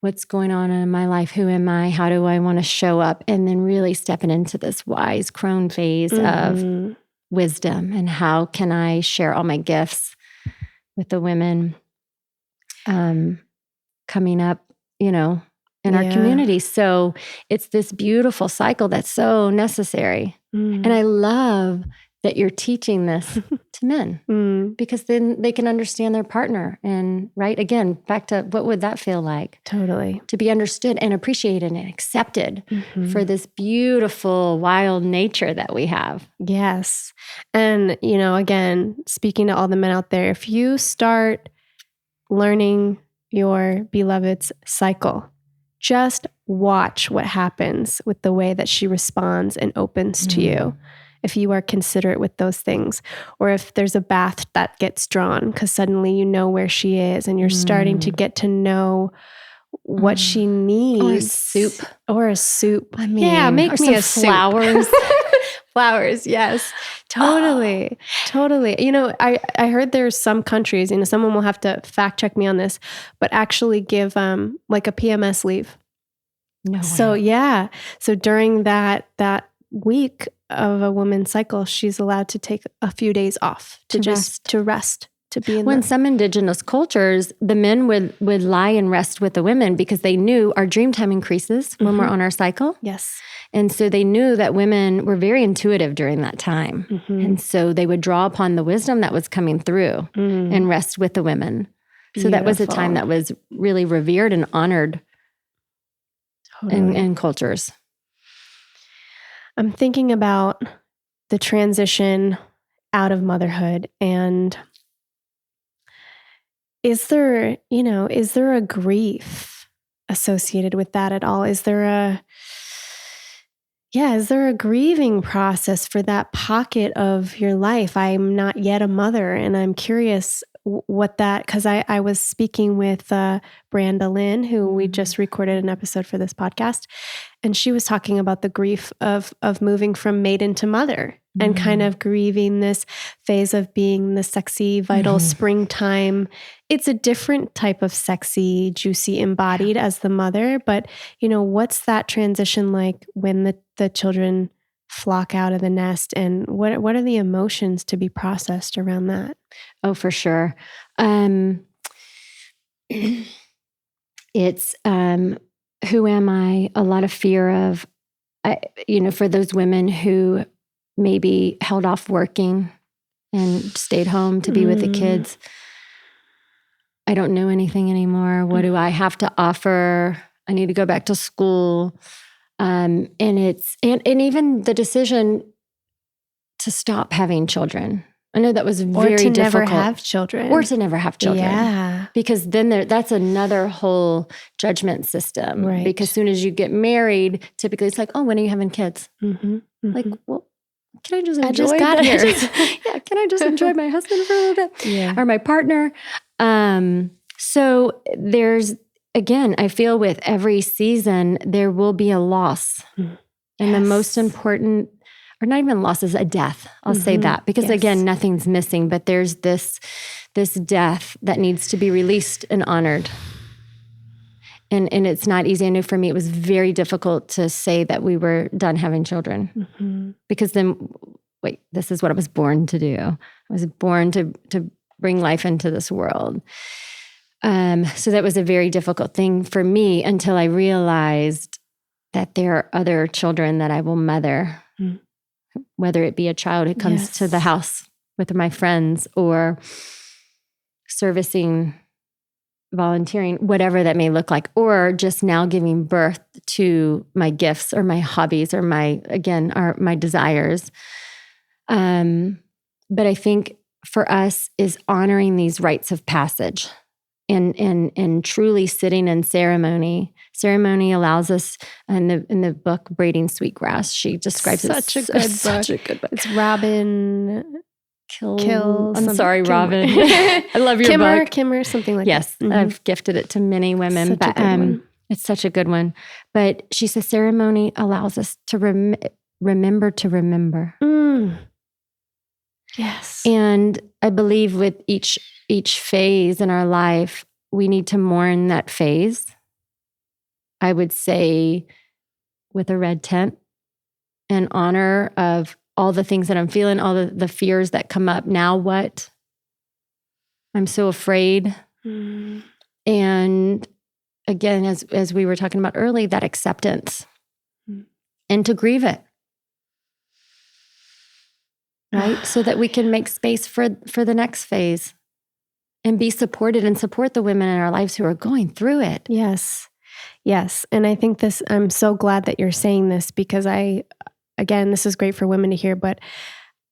What's going on in my life? Who am I? How do I want to show up? And then really stepping into this wise crone phase of wisdom, and how can I share all my gifts with the women coming up, in our community. So it's this beautiful cycle that's so necessary. And I love that you're teaching this to men, because then they can understand their partner. And again, back to what would that feel like? Totally. To be understood and appreciated and accepted for this beautiful, wild nature that we have. Yes. And, again, speaking to all the men out there, if you start learning your beloved's cycle, just watch what happens with the way that she responds and opens to you. If you are considerate with those things, or if there's a bath that gets drawn because suddenly you know where she is and you're starting to get to know what she needs. Or a soup. I mean, make me a flowers. Flowers, yes. Totally. Totally. I heard there's some countries, someone will have to fact check me on this, but actually give like a PMS leave. No way. So yeah. So during that week of a woman's cycle, she's allowed to take a few days off to rest, to be in some indigenous cultures, the men would lie and rest with the women because they knew our dream time increases when we're on our cycle. Yes. And so they knew that women were very intuitive during that time. And so they would draw upon the wisdom that was coming through and rest with the women. Beautiful. So that was a time that was really revered and honored in cultures. I'm thinking about the transition out of motherhood, and is there a grief associated with that at all? Is there a grieving process for that pocket of your life? I'm not yet a mother, and I'm curious what that, because I was speaking with Branda Lynn, who we just recorded an episode for this podcast, and she was talking about the grief of moving from maiden to mother and kind of grieving this phase of being the sexy, vital springtime. It's a different type of sexy, juicy, embodied as the mother, but what's that transition like when the children flock out of the nest, and what are the emotions to be processed around that? Oh, for sure. It's who am I? A lot of fear of, for those women who maybe held off working and stayed home to be with the kids. I don't know anything anymore. What do I have to offer? I need to go back to school. And it's even the decision to stop having children. I know that was very difficult. Or to never have children. Yeah. Because then that's another whole judgment system. Right. Because as soon as you get married, typically it's like, oh, when are you having kids? Like, well, can I just enjoy? I just got here. Can I just enjoy my husband for a little bit? Yeah. Or my partner? So there's, again, I feel with every season, there will be a loss. And the most important, or not even loss, is a death. I'll say that. Because again, nothing's missing, but there's this death that needs to be released and honored. And it's not easy. I know for me, it was very difficult to say that we were done having children. Because then, wait, this is what I was born to do. I was born to bring life into this world. So that was a very difficult thing for me until I realized that there are other children that I will mother, whether it be a child who comes to the house with my friends or servicing, volunteering, whatever that may look like, or just now giving birth to my gifts or my hobbies or my desires. But I think for us is honoring these rites of passage. And truly sitting in ceremony. Ceremony allows us, in the book Braiding Sweetgrass, she describes such a good book. It's Robin. Kill I'm some- sorry, Kim- Robin. I love your book. Kimmer, something like Yes, that. I've gifted it to many women. Such a good one. It's such a good one. But she says ceremony allows us to remember to remember. Yes. And I believe with each phase in our life, we need to mourn that phase. I would say with a red tent, in honor of all the things that I'm feeling, all the fears that come up. Now what? I'm so afraid. And again, as we were talking about early, that acceptance and to grieve it. Right? So that we can make space for the next phase and be supported and support the women in our lives who are going through it. Yes. And I think I'm so glad that you're saying this because again, this is great for women to hear, but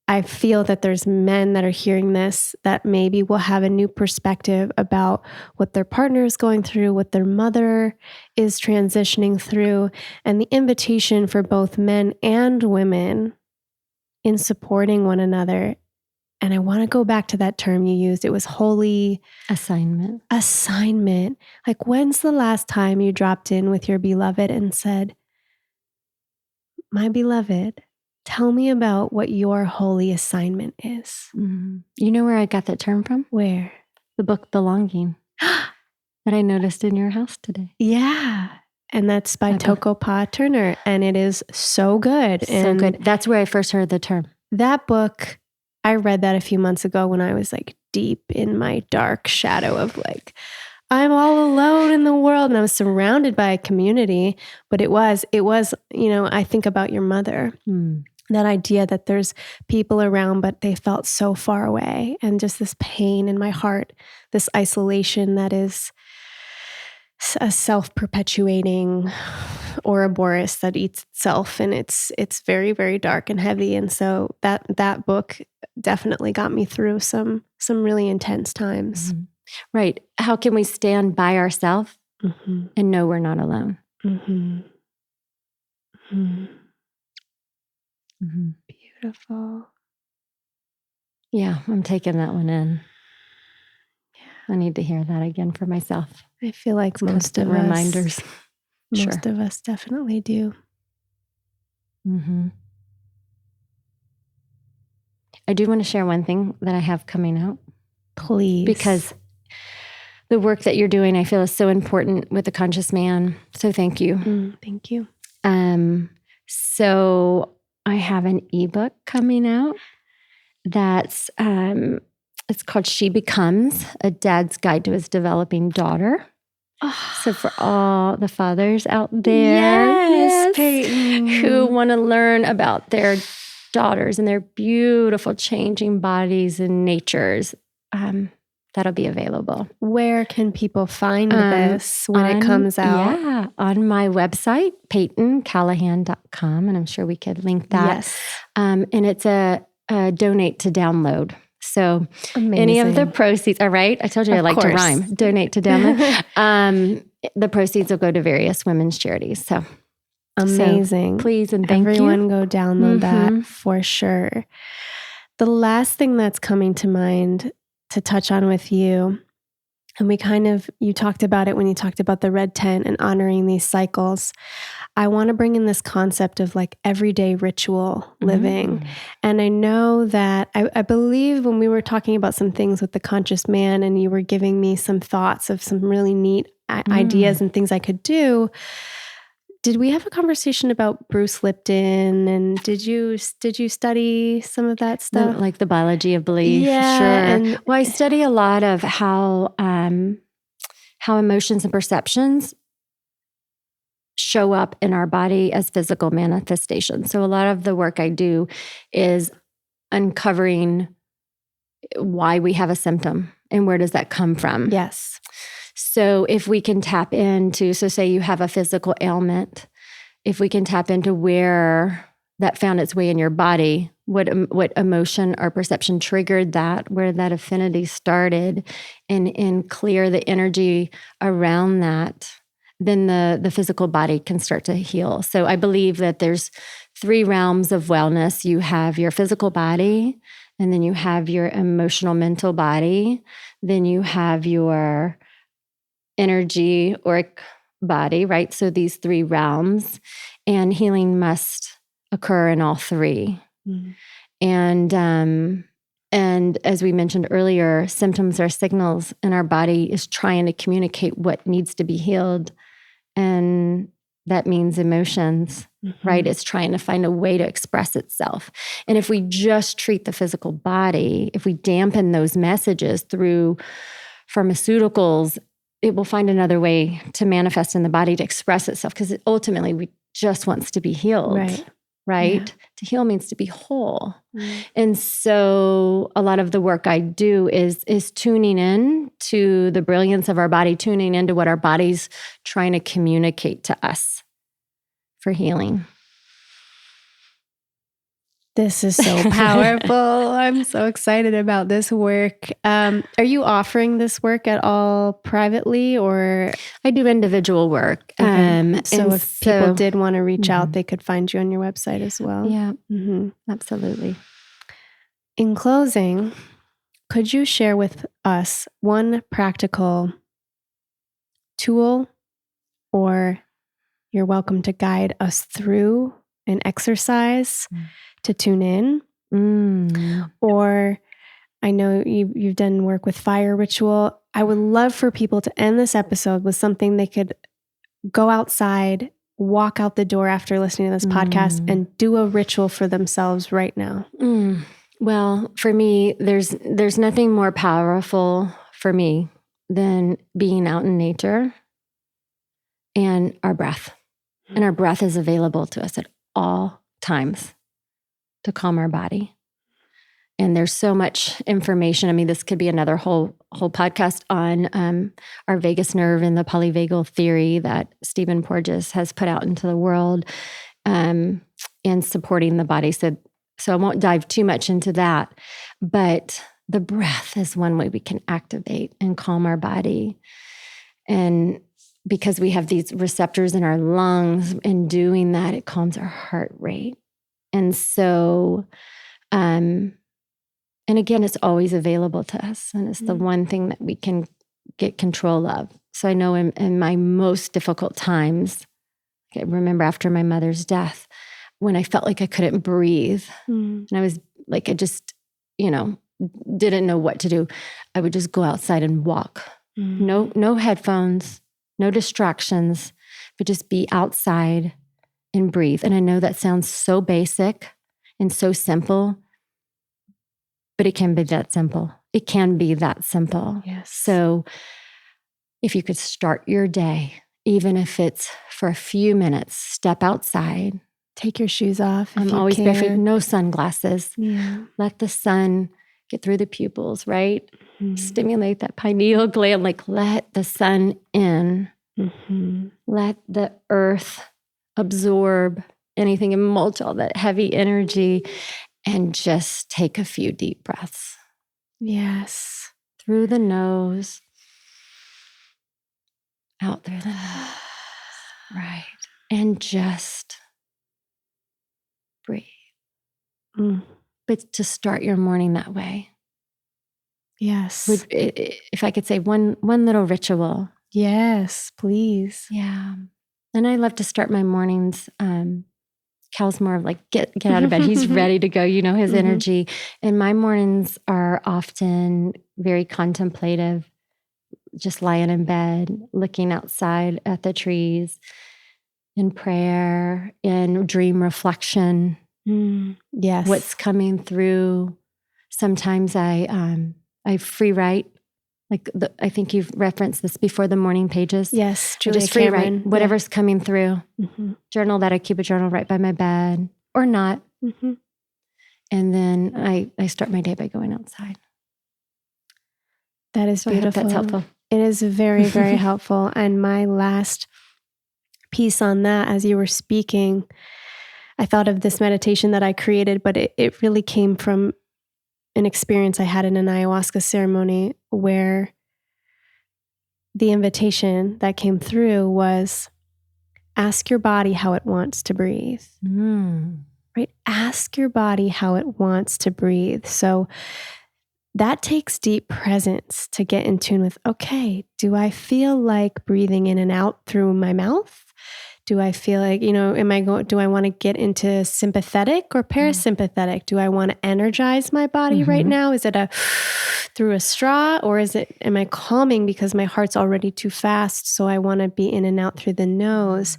I feel that there's men that are hearing this that maybe will have a new perspective about what their partner is going through, what their mother is transitioning through, and the invitation for both men and women in supporting one another. And I want to go back to that term you used. It was holy assignment. Like, when's the last time you dropped in with your beloved and said, my beloved, tell me about what your holy assignment is? Mm-hmm. You know where I got that term from? Where? The book Belonging that I noticed in your house today. Yeah. And that's by Toko Pa Turner. And it is so good. So good. That's where I first heard the term. That book, I read that a few months ago when I was like deep in my dark shadow of like, I'm all alone in the world. And I was surrounded by a community, but it was, I think about your mother, that idea that there's people around, but they felt so far away, and just this pain in my heart, this isolation that is a self-perpetuating Ouroboros that eats itself. And it's very, very dark and heavy. And so that book definitely got me through some really intense times. Mm-hmm. Right. How can we stand by ourselves and know we're not alone? Beautiful. Yeah, I'm taking that one in. I need to hear that again for myself. I feel like most of reminders. Most of us definitely do. I do want to share one thing that I have coming out. Please. Because the work that you're doing, I feel, is so important with the conscious man. So thank you. Thank you. So I have an ebook coming out that's it's called She Becomes, A Dad's Guide to His Developing Daughter. So for all the fathers out there Peyton, who want to learn about their daughters and their beautiful changing bodies and natures, that'll be available. Where can people find this when it comes out? Yeah, on my website, PeytonCallahan.com, and I'm sure we could link that. Yes. And it's a donate to download. So Amazing. Any of the proceeds, all right? I told you I like to rhyme. Donate to download. The proceeds will go to various women's charities. So amazing. So please and thank Everyone go download that for sure. The last thing that's coming to mind to touch on with you, and you talked about it when you talked about the red tent and honoring these cycles. I want to bring in this concept of like everyday ritual living. And I know that I believe when we were talking about some things with the conscious man and you were giving me some thoughts of some really neat ideas and things I could do. Did we have a conversation about Bruce Lipton, and did you study some of that stuff? Like the biology of belief? Yeah. Sure. Well, I study a lot of how emotions and perceptions show up in our body as physical manifestations. So a lot of the work I do is uncovering why we have a symptom and where does that come from. Yes. So if we can tap into, so say you have a physical ailment, if we can tap into where that found its way in your body, what emotion or perception triggered that, where that affinity started, and clear the energy around that, then the physical body can start to heal. So I believe that there's 3 realms of wellness. You have your physical body, and then you have your emotional, mental body, then you have your energy or body, right? So these three realms, and healing must occur in all three. And as we mentioned earlier, symptoms are signals, and our body is trying to communicate what needs to be healed. And that means emotions, right? It's trying to find a way to express itself. And if we just treat the physical body, if we dampen those messages through pharmaceuticals, it will find another way to manifest in the body to express itself, because ultimately we just wants to be healed. Right? Yeah. To heal means to be whole. And so a lot of the work I do is tuning in to the brilliance of our body, tuning into what our body's trying to communicate to us for healing. This is so powerful. I'm so excited about this work. Are you offering this work at all privately, or? I do individual work. Okay. So if people did want to reach out, they could find you on your website as well. Yeah, absolutely. In closing, could you share with us one practical tool, or you're welcome to guide us through an exercise to tune in? Or I know you've done work with fire ritual. I would love for people to end this episode with something they could go outside, walk out the door after listening to this podcast, and do a ritual for themselves right now. Well, for me, there's nothing more powerful for me than being out in nature and our breath. And our breath is available to us at all times to calm our body. And there's so much information. I mean, this could be another whole podcast on our vagus nerve and the polyvagal theory that Stephen Porges has put out into the world, and supporting the body. So I won't dive too much into that, but the breath is one way we can activate and calm our body. And because we have these receptors in our lungs, in doing that, it calms our heart rate. And so, and again, it's always available to us. And it's the one thing that we can get control of. So I know in my most difficult times, I remember after my mother's death, when I felt like I couldn't breathe, and I was like, I just, didn't know what to do. I would just go outside and walk. No headphones, no distractions, but just be outside and breathe. And I know that sounds so basic and so simple, but it can be that simple. It can be that simple. Yes. So if you could start your day, even if it's for a few minutes, step outside. Take your shoes off. I'm always barefoot, no sunglasses. Yeah. Let the sun get through the pupils, right? Stimulate that pineal gland, let the sun in. Let the earth absorb anything and mulch all that heavy energy, and just take a few deep breaths. Yes. Through the nose, out through the nose. Right. And just breathe. But to start your morning that way. Yes. If I could say one little ritual. Yes, please. Yeah. And I love to start my mornings. Cal's more of get out of bed. He's ready to go, his energy. And my mornings are often very contemplative, just lying in bed, looking outside at the trees, in prayer, in dream reflection. Yes. What's coming through. Sometimes I free write. I think you've referenced this before, the morning pages. Yes, Julia just free Cameron. Write whatever's coming through. Journal that. I keep a journal right by my bed or not. And then I start my day by going outside. That is beautiful. I hope that's helpful. It is very, very helpful. And my last piece on that, as you were speaking, I thought of this meditation that I created, but it really came from an experience I had in an ayahuasca ceremony, where the invitation that came through was, ask your body how it wants to breathe. Right? ask your body how it wants to breathe. So that takes deep presence to get in tune with, okay, do I feel like breathing in and out through my mouth? Do I feel like, do I want to get into sympathetic or parasympathetic? Do I want to energize my body right now? Is it through a straw, or am I calming because my heart's already too fast? So I want to be in and out through the nose.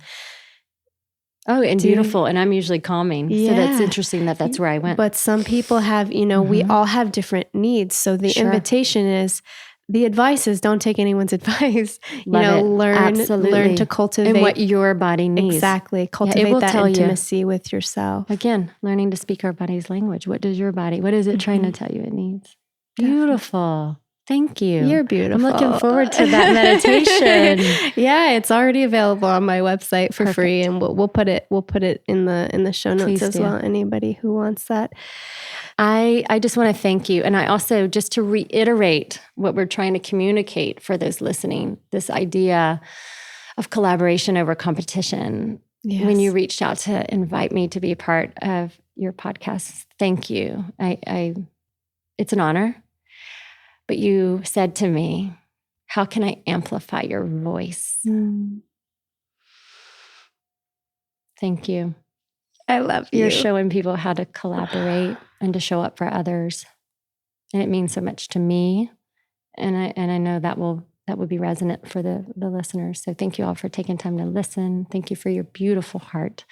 Oh, and beautiful. And I'm usually calming. Yeah. So that's interesting that's where I went. But some people have, we all have different needs. So the invitation is, the advice is don't take anyone's advice. Learn to cultivate. And what your body needs. Exactly. Cultivate that intimacy with yourself. Again, learning to speak our body's language. What is it trying to tell you it needs? Beautiful. Thank you. You're beautiful. I'm looking forward to that meditation. Yeah, it's already available on my website for free, and we'll put it in the show notes as well. Anybody who wants that. I just want to thank you, and I also, just to reiterate what we're trying to communicate for those listening, this idea of collaboration over competition. Yes. When you reached out to invite me to be a part of your podcast, thank you. It's an honor. But you said to me, how can I amplify your voice? Thank you. I love you. You're showing people how to collaborate and to show up for others. And it means so much to me. And I know that will be resonant for the listeners. So thank you all for taking time to listen. Thank you for your beautiful heart.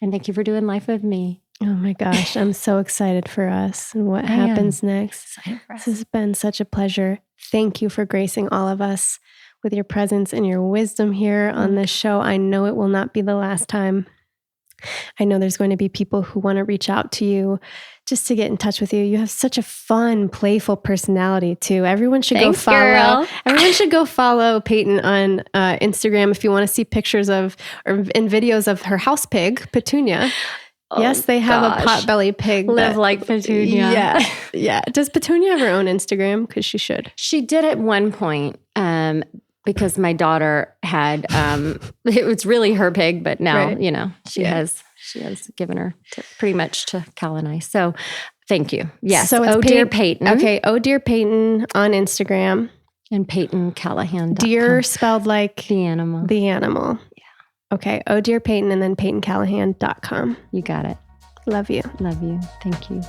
And thank you for doing life with me. Oh my gosh, I'm so excited for us and what happens next. This has been such a pleasure. Thank you for gracing all of us with your presence and your wisdom here on this show. I know it will not be the last time. I know there's going to be people who want to reach out to you just to get in touch with you. You have such a fun, playful personality too. Everyone should go follow. Girl. Everyone should go follow Peyton on Instagram if you want to see pictures of and videos of her house pig, Petunia. Oh, yes, they have a potbelly pig. Live like Petunia. Yeah. Does Petunia have her own Instagram? Because she should. She did at one point because my daughter had, it was really her pig, but now, she has given her pretty much to Cal and I. So thank you. Yes. So it's Dear Peyton. Okay. Oh, Dear Peyton on Instagram. And Peyton Callahan. Dear spelled like the animal. The animal. Okay. Oh, Dear Peyton, and then PeytonCallahan.com. You got it. Love you. Love you. Thank you.